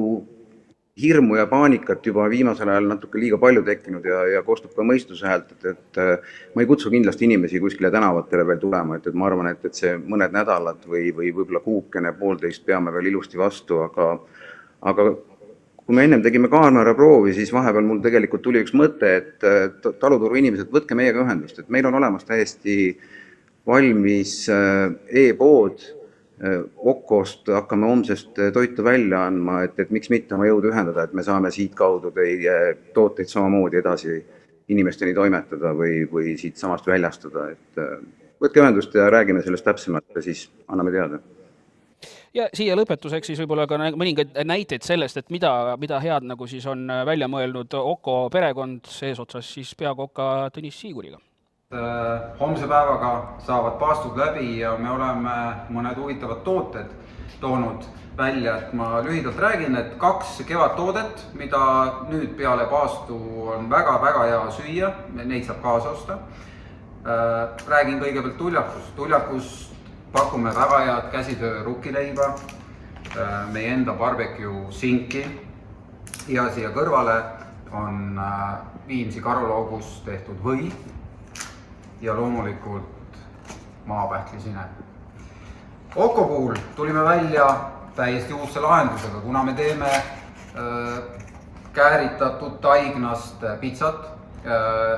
hirmu ja paanikat juba viimasel ajal natuke liiga palju tekkinud ja kostub ka mõistuse häält, et ma ei kutsu kindlasti inimesi kuskile tänavatele veel tulema, et ma arvan, et see mõned nädalad või võib-olla kuukene, poolteist peame veel ilusti vastu, aga kui me ennem tegime kaamera proovi, siis vahepeal mul tegelikult tuli üks mõte, et taluturu inimesed, võtke meiega ühendust, et meil on olemas täiesti valmis e-pood, Okkost hakkame homsest toitu välja andma, et miks mitte oma jõudu ühendada, et me saame siit kaudu teie tooteid samamoodi edasi inimesteni toimetada või siit samast väljastada. Et võtke ühendust ja räägime sellest täpsemalt ja siis anname teada. Ja siia lõpetuseks siis võib-olla ka mõningaid näiteid sellest, et mida head nagu siis on välja mõelnud Okko perekond seesotsas siis peakoka Tõnis Siiguriga. Homse päevaga saavad paastud läbi ja me oleme mõned huvitavad tooted toonud välja, et ma lühidalt räägin, et 2 kevadtoodet, mida nüüd peale paastu on väga-väga hea süüa, neid saab kaasa osta. Räägin kõigepealt tuljakust. Tuljakust pakume väga head käsitöö rukkileiba, meie enda barbecue sinki ja siia kõrvale on Viimsi karuloogus tehtud või ja loomulikult maapähklisinep. Oko puhul tulime välja täiesti uudse lahendusega, kuna me teeme kääritatud taignast pitsat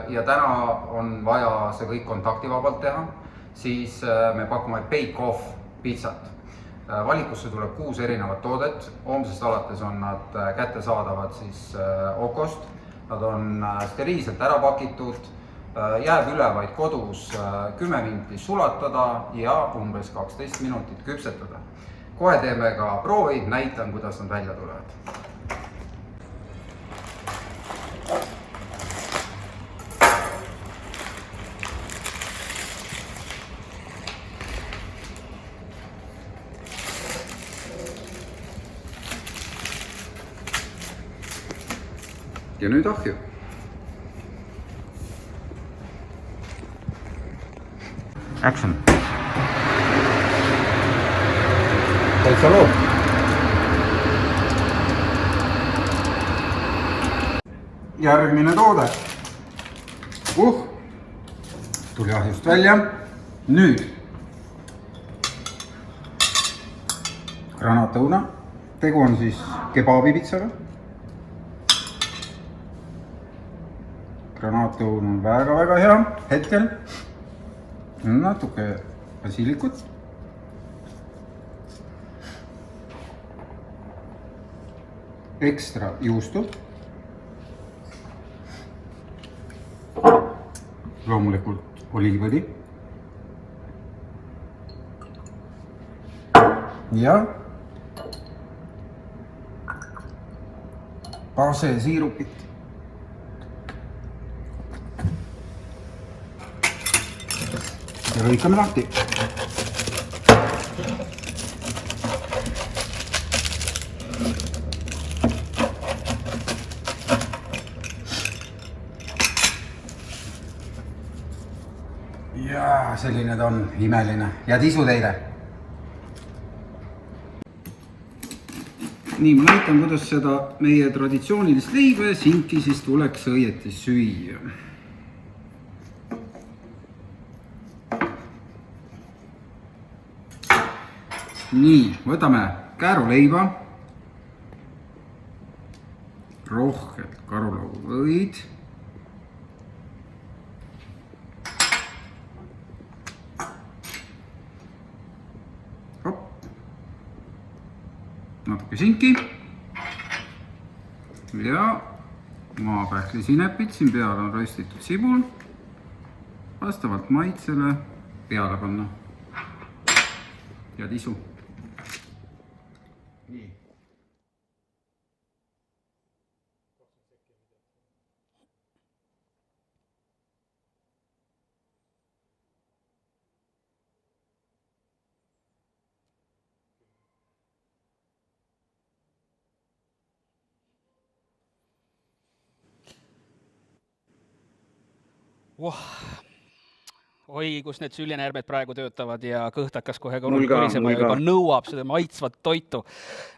ja täna on vaja see kõik kontaktivabalt teha, siis me pakume bake-off pitsat. Valikusse tuleb 6 erinevat toodet, homsest alates on nad kättesaadavad siis Okost, nad on steriilselt ära pakitud, jääb üle vaid kodus 10 minutit sulatada ja umbes 12 minutit küpsetada. Kohe teeme ka proovi, näitan, kuidas nad välja tulevad. Ja nüüd ahju. Action. Täitsa loo. Järgmine toode. Tuli ahjust välja. Nüüd. Granaatõuna. Tegu on siis kebaabipitsaga. Granaatõun on väga hea hetkel. Natuke basilikut. Ekstra juustu. Loomulikult oliivõli. Ja pasesiirupit. Ja lõikame lahti. Ja selline ta on, imeline. Ja tisu teile. Nii, ma näitan, kuidas seda meie traditsioonilist leiba ja sinki siis tuleks õieti süüa. Nii, võtame kääruleiba, rohkelt karulauvõid, natuke sinki ja maapähklisinepid, siin peal on röstitud sibul, vastavalt maitsele peale panna ja tisu. Oi, kus need süljenäärmed praegu töötavad ja kõht hakkas kohe korisema ja juba nõuab seda maitsvat toitu.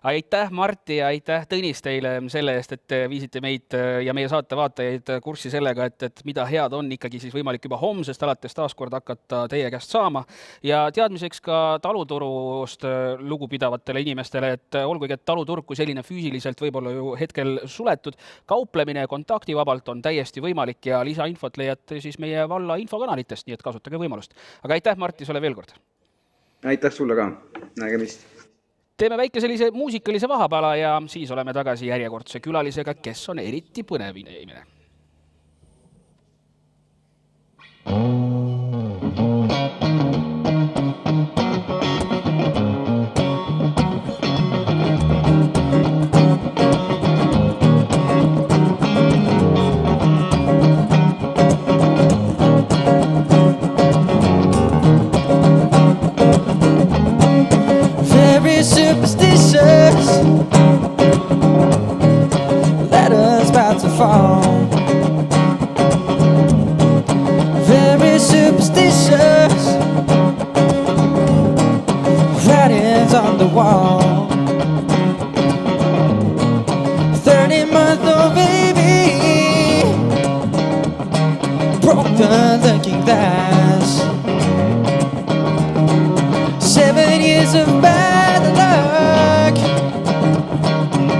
Aitäh Martti ja aitäh Tõnis teile selle eest, et viisite meid ja meie saate vaatajaid kurssi sellega, et mida head on ikkagi siis võimalik juba homsest alates taaskord hakata teie käest saama. Ja teadmiseks ka taluturust lugupidavatele inimestele, et olgugi, et taluturg kui selline füüsiliselt võib-olla ju hetkel suletud, kauplemine kontaktivabalt on täiesti võimalik ja lisainfot leiate siis meie valla infokanalitest, nii et kasutage võimalust. Aga aitäh Martti sulle veel kord. Aitäh sulle ka. Nägemist. Teeme väike sellise muusikalise vahapala ja siis oleme tagasi järjekordse külalisega, kes on eriti põnev inimene. Superstitious, ladders about to fall. Very superstitious, writings on the wall. 30-month-old baby broke the looking glass. years of bad luck,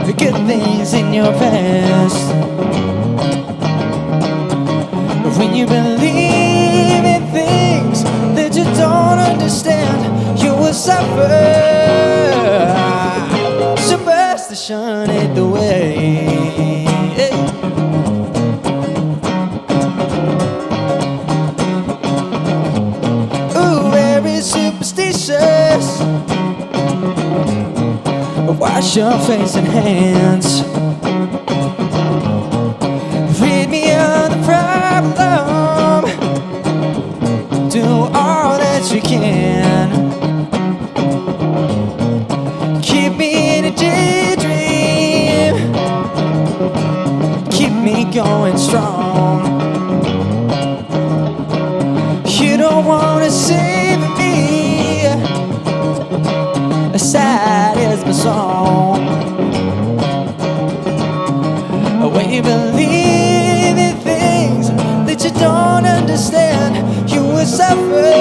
the good things in your past. When you believe in things that you don't understand, you will suffer. Superstition ain't the way. Ooh, very superstitious. Wash your face and hands. Read me on the problem. Do all that you can. Keep me in a daydream. Keep me going strong. You don't want to save me. Sad is my song. When you believe in things that you don't understand, you will suffer.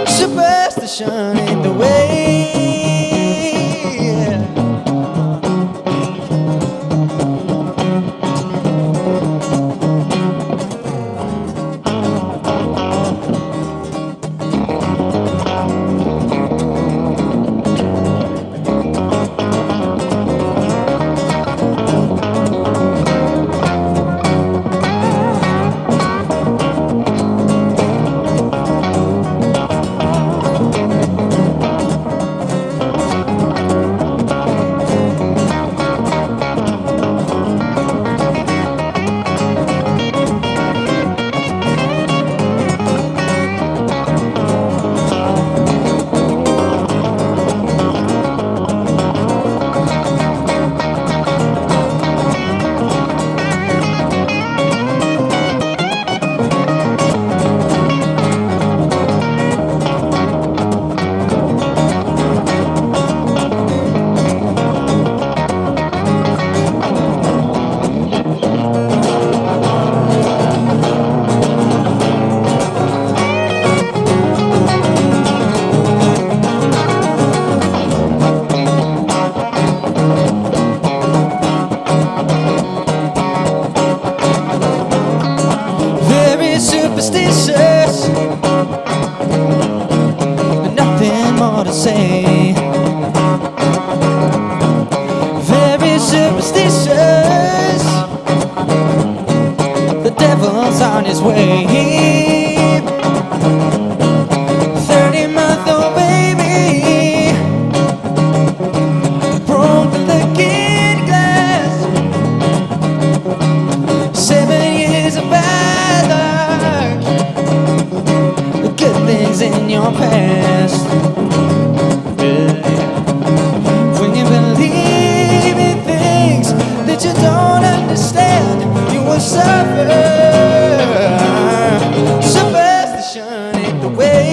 Superstition ain't the way. Superstitious, nothing more to say. Very superstitious, the devil's on his way. 30-month-old baby broke the looking glass. 7 years of bad luck, good things in your past. When you believe in things that you don't understand, you will suffer. Superstition ain't the way.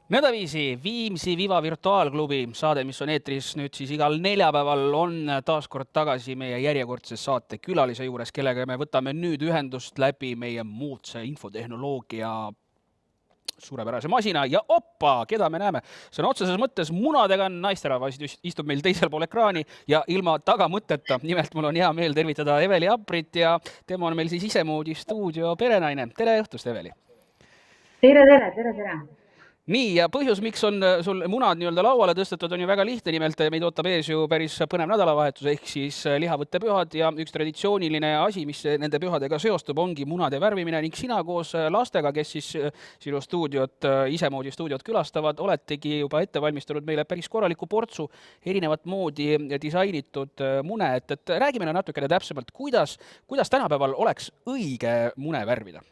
Nõndaviisi Viimsi Viva virtuaalklubi saade, mis on eetris nüüd siis igal neljapäeval, on taas kord tagasi meie järjekordse saate külalise juures, kellega me võtame nüüd ühendust läbi meie moodsa infotehnoloogia suurepärase masina ja oppa, keda me näeme. See on otseses mõttes munadega naisterahvas, istub meil teisel pool ekraani ja ilma tagamõtteta. Nimelt mul on hea meel tervitada Eveli Aprit ja tema on meil siis isemoodi stuudio perenaine. Tere õhtust, Eveli! Tere! nii, ja põhjus, miks on sul munad nii-öelda lauale tõstetud, on ju väga lihtne, nimelt meid ootab ees ju päris põnev nädalavahetus, ehk siis lihavõttepühad ja üks traditsiooniline asi, mis nende pühadega seostub, ongi munade värvimine ning sina koos lastega, kes siis sinu stuudiot, isemoodi stuudiot külastavad, oletegi juba ette valmistanud meile päris korraliku portsu erinevat moodi disainitud mune, et räägime natukene täpsemalt, kuidas tänapäeval oleks õige mune värvida?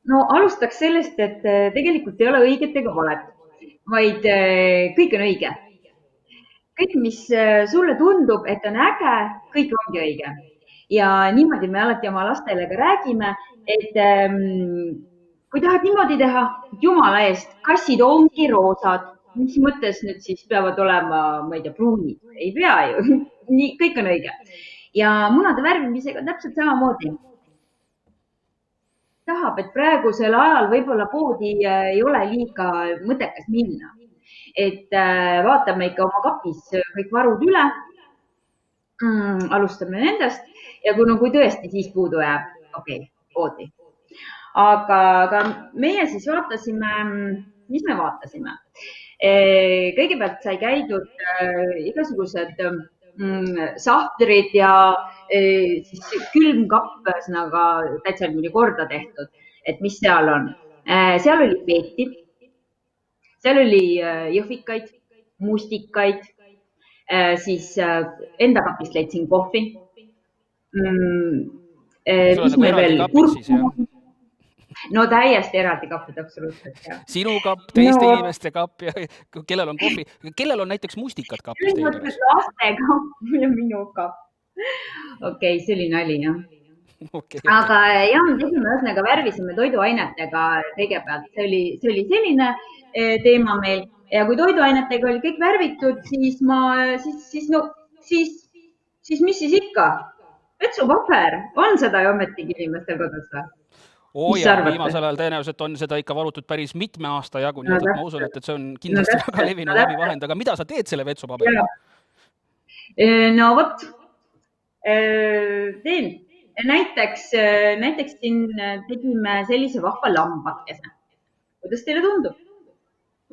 No alustaks sellest, et tegelikult ei ole õiget ega valet, vaid kõik on õige. Kõik, mis sulle tundub, et on äge, kõik ongi õige. Ja niimoodi me alati oma lastele ka räägime, et kui tahad niimoodi teha, jumala eest, kassid ongi roosad, mis mõttes nüüd siis peavad olema, ma ei tea, pruunid, ei pea ju, nii, kõik on õige. Ja munade värvimisega täpselt samamoodi. Tahab, et praegusel ajal võib-olla poodi ei ole liiga mõttekas minna. Et vaatame ikka oma kapis kõik varud üle, alustame nendest ja kui tõesti siis puudu jääb, okei, poodi. Aga meie siis vaatasime, mis me vaatasime? Kõigepealt sai käidud igasugused sahtrid ja siis külmkapp, ühesõnaga täitsa niimoodi korda tehtud, et mis seal on. Seal oli peeti, seal oli jõhvikaid, mustikaid, siis enda kapist leidsin kohvi. Mis meil veel? No täiesti eraldi kappid, absoluutselt. Ja. Sinu kapp, teiste inimeste kapp ja kellel on kohvi, kellel on näiteks mustikad kapis? Laste kapp ja minu kapp. Okei, see oli nali, jah. Okay. Aga jah, tegime ühesõnaga värvisime toiduainetega kõigepealt. See oli selline teema meil ja kui toiduainetega oli kõik värvitud, siis mis siis ikka? Vetsupaber, on seda ju ometigi inimestel kodus või? Viimasel ajal tõenäoliselt on seda ikka valutud päris mitme aasta jagu, nii et ma usun, et see on kindlasti väga levinud läbivahend, aga mida sa teed selle vetsupaberiga? No vot, teen. Näiteks siin tegime sellise vahva lambakese. Kuidas teile tundub?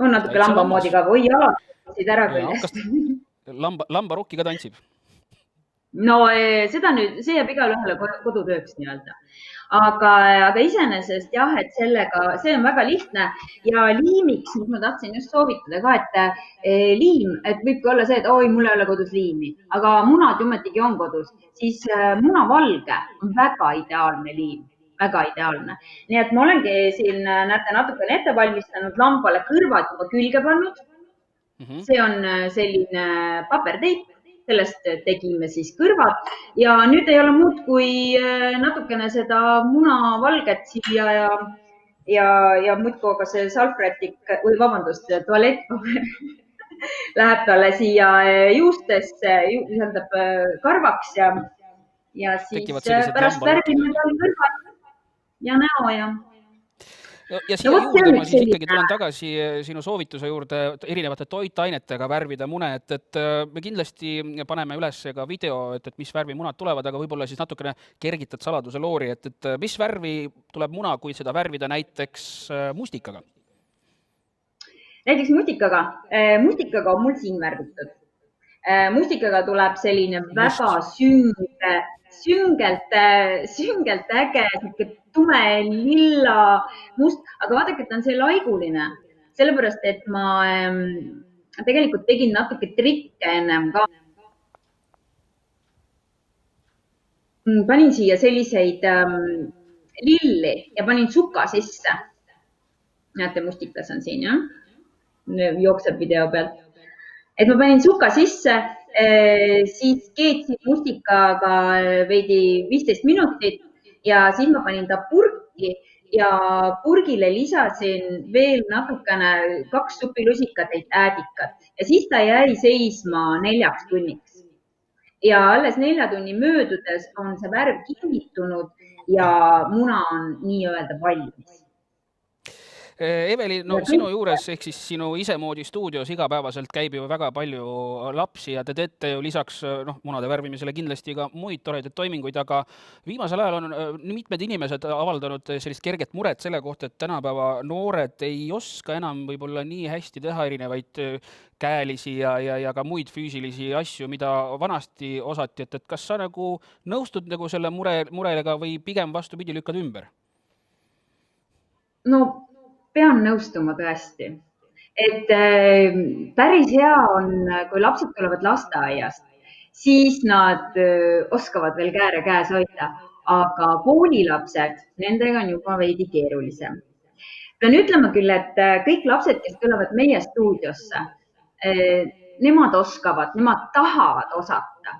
On natuke lamba moodi ka või jalad ära küljest. Lambarukki ka tantsib? No seda nüüd, see jääb igale ühele kodutööks nii-öelda. Aga iseenesest jah, et sellega, see on väga lihtne ja liimiks, mis ma tahtsin just soovitada ka, et liim, et võibki olla see, et oi, mul ei ole kodus liimi, aga munad jumetigi on kodus, siis munavalge on väga ideaalne liim, väga ideaalne. Nii et ma olengi siin, näete, natukene ette valmistanud lambale kõrvad juba külge pannud. See on selline paberteip. Sellest tegime siis kõrvad ja nüüd ei ole muud kui natukene seda munavalget siia ja muudkui ka see salvrätik või vabandust, tualettpaber läheb talle siia juustesse, tähendab karvaks ja siis pärast värvime tal kõrvad ja näo ja... Ja siia juurde ma siis ikkagi tulen tagasi sinu soovituse juurde erinevate toitainetega värvida mune, et me kindlasti paneme üles ka video, et mis värvi munad tulevad, aga võib-olla siis natukene kergitad saladuse loori, et mis värvi tuleb muna, kui seda värvida näiteks mustikaga? Näiteks mustikaga on mul siin värvitud. Mustikaga tuleb selline väga süngelt äge, tume lilla must, aga vaadake, et on see laiguline, sellepärast, et ma tegelikult tegin natuke trikke ennem ka. Panin siia selliseid lilli ja panin suka sisse. Näete, mustikas on siin, jah? Jookseb video pealt. Et ma panin suka sisse, siis keetsin mustikaga veidi 15 minutit ja siis ma panin ta purki ja purgile lisasin veel natukene 2 supilusikatäit äädikat ja siis ta jäi seisma 4 tunniks. Ja alles 4 tunni möödudes on see värv kinnitunud ja muna on nii-öelda valmis. Eveli, no sinu juures ehk siis sinu isemoodi stuudios igapäevaselt käib ju väga palju lapsi ja te teete ju lisaks munade värvimisele kindlasti ka muid toredaid toiminguid, aga viimasel ajal on mitmed inimesed avaldanud sellist kerget muret selle kohta, et tänapäeva noored ei oska enam võib-olla nii hästi teha erinevaid käelisi ja ka muid füüsilisi asju, mida vanasti osati, et kas sa nagu nõustud nagu selle murelega või pigem vastupidi lükkad ümber? No pean nõustuma tõesti, et päris hea on, kui lapsed tulevad lasteaiast, siis nad oskavad veel kääre käes hoida, aga koolilapsed, nendega on juba veidi keerulisem. Pean ütlema küll, et kõik lapsed, kes tulevad meie stuudiosse, nemad oskavad, nemad tahavad osata.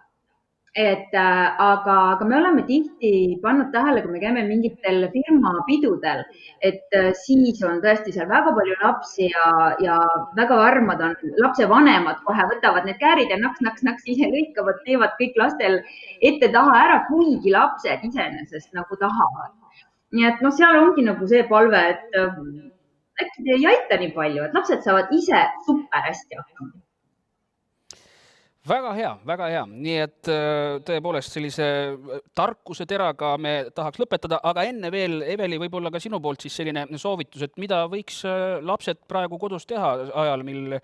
Aga me oleme tihti pannud tähele, kui me käime mingitel firma pidudel, et siis on tõesti seal väga palju lapsi ja väga armad on lapse vanemad kohe võtavad need käärid ja naks, ise lõikavad, teevad kõik lastel ette taha ära, kuigi lapsed iseenesest nagu tahavad. Nii et seal ongi nagu see palve, et äkki te ei aita nii palju, et lapsed saavad ise super hästi hakkama. Väga hea. Nii et tõepoolest sellise tarkuse teraga me tahaks lõpetada, aga enne veel, Eveli, võib-olla ka sinu poolt siis selline soovitus, et mida võiks lapsed praegu kodus teha ajal, mil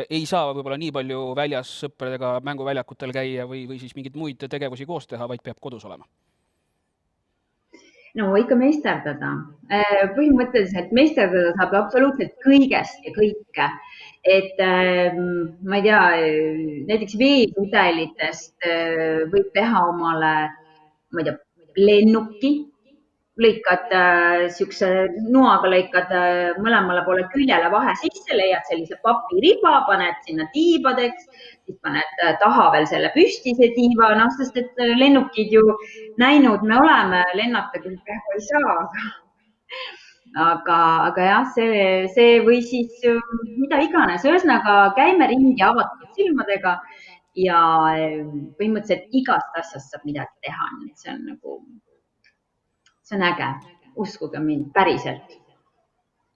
ei saa võib-olla nii palju väljas sõpradega mänguväljakutel käia või siis mingeid muid tegevusi koos teha, vaid peab kodus olema? No ikka meisterdada. Põhimõtteliselt meisterdada saab absoluutselt kõigest ja kõike. Et ma ei tea, näiteks veepudelitest võib teha omale, ma ei tea, lennuki, lõikad siukse noaga, lõikad mõlemale poole küljele vahe sisse, leiad sellise papiriba, paned sinna tiibadeks, siis paned taha veel selle püstise tiiba, sest et lennukid ju näinud me oleme, lennata küll praegu ei saa, aga jah, see või siis mida iganes. Ühesõnaga käime ringi avatud silmadega ja põhimõtteliselt igast asjast saab midagi teha. See on äge. Uskuge mind, päriselt.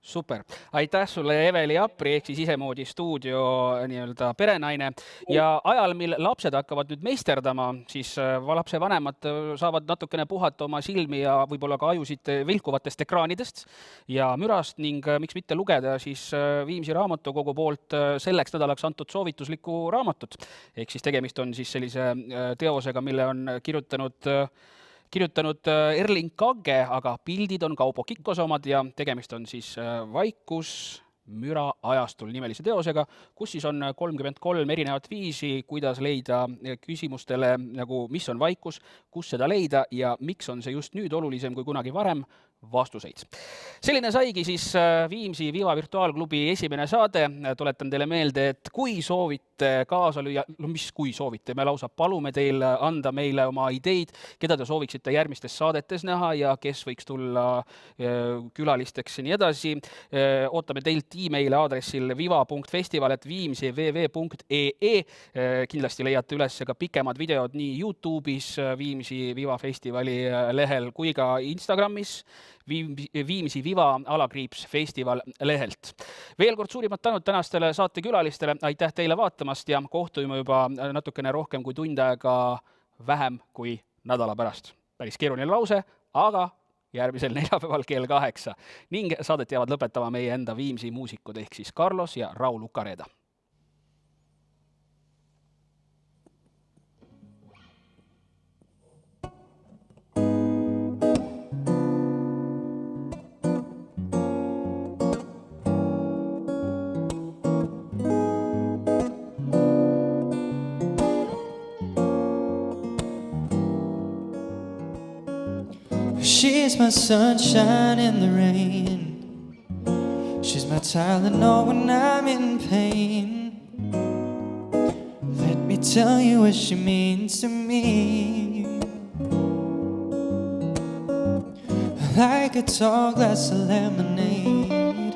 Super. Aitäh sulle, Eveli Apri, ehk siis isemoodi stuudio nii-öelda perenaine. Ja ajal, mil lapsed hakkavad nüüd meisterdama, siis lapse vanemad saavad natukene puhata oma silmi ja võib-olla ka ajusid vilkuvatest ekraanidest ja mürast ning miks mitte lugeda siis Viimsi raamatukogu poolt selleks nädalaks antud soovituslikku raamatut. Ehk siis tegemist on siis sellise teosega, mille on kirjutanud Erling Kagge, aga pildid on Kaupo Kikkose omad ja tegemist on siis Vaikus müra ajastul nimelise teosega, kus siis on 33 erinevat viisi, kuidas leida küsimustele, nagu mis on vaikus, kus seda leida ja miks on see just nüüd olulisem kui kunagi varem, vastuseid. Selline saigi siis Viimsi Viva virtuaalklubi esimene saade. Tuletan teile meelde, et kui soovite kaasa lüüa, kui soovite, me lausa palume teil anda meile oma ideid, keda te sooviksite järgmistes saadetes näha ja kes võiks tulla külalisteks ja nii edasi. Ootame teilt e-maili aadressil viva.festival@viimsivv.ee. Kindlasti leiate üles ka pikemad videod nii YouTube'is, Viimsi Viva festivali lehel kui ka Instagramis. Viimsi Viva _festival lehelt. Veel kord suurimad tänud tänastele saatekülalistele, aitäh teile vaatamast ja kohtume juba natukene rohkem kui tund aega vähem kui nädala pärast. Päris keeruline lause, aga järgmisel neljapäeval kell 8 ning saadet jäävad lõpetama meie enda Viimsi muusikud ehk siis Carlos ja Raul Ukareda. She's my sunshine in the rain. She's my Tylenol when I'm in pain. Let me tell you what she means to me. Like a tall glass of lemonade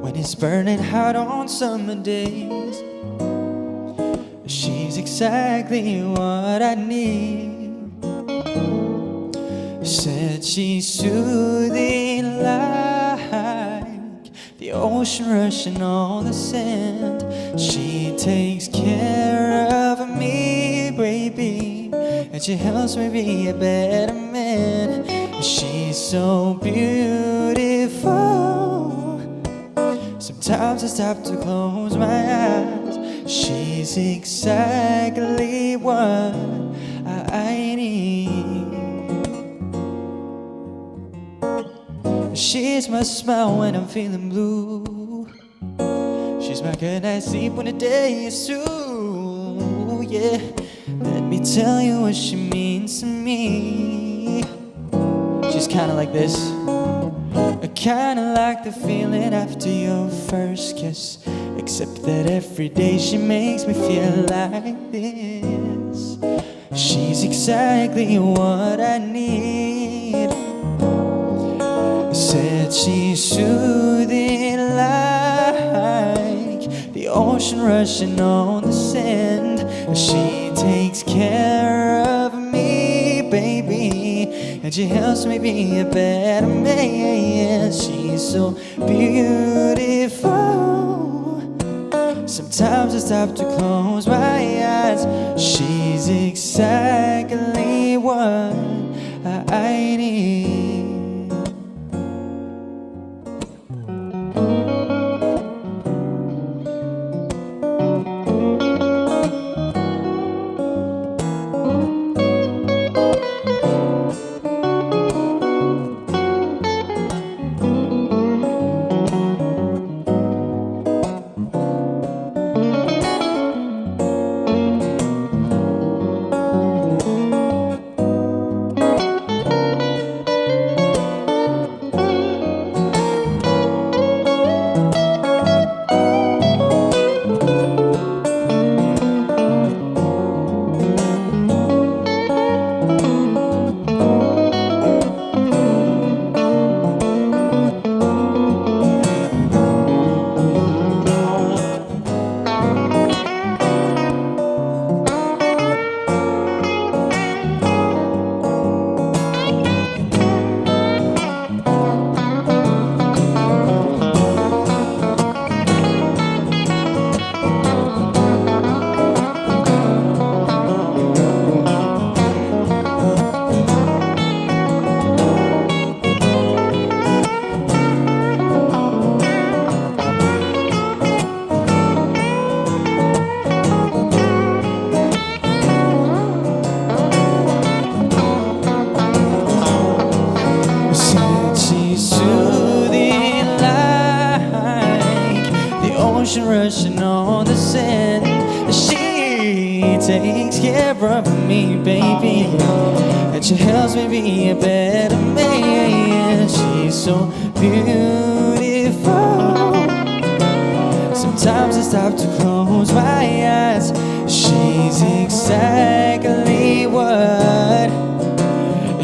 when it's burning hot on summer days. She's exactly what I need. Said she's soothing light the ocean rushing on the sand. She takes care of me, baby, and she helps me be a better man. She's so beautiful. Sometimes I stop to close my eyes. She's exactly what I need. She's my smile when I'm feeling blue. She's my good night's sleep when the day is through. Yeah, let me tell you what she means to me. She's kinda like this. Kinda like the feeling after your first kiss, except that every day she makes me feel like this. She's exactly what I need. Said she's soothing like the ocean rushing on the sand. She takes care of me, baby, and she helps me be a better man. She's so beautiful. Sometimes I stop to close my eyes. She's exactly what I need. Rushing on the sand. She takes care of me, baby, and she helps me be a better man. She's so beautiful. Sometimes I stop to close my eyes. She's exactly what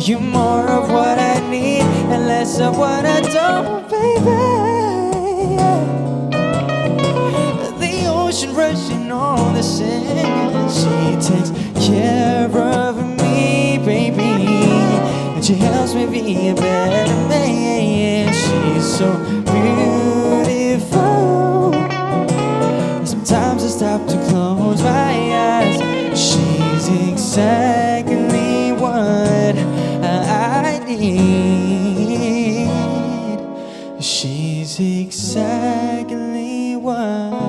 you're, more of what I need and less of what I don't, baby. Rushing on the sand. She takes care of me, baby, and she helps me be a better man. She's so beautiful. Sometimes I stop to close my eyes. She's exactly what I need. She's exactly what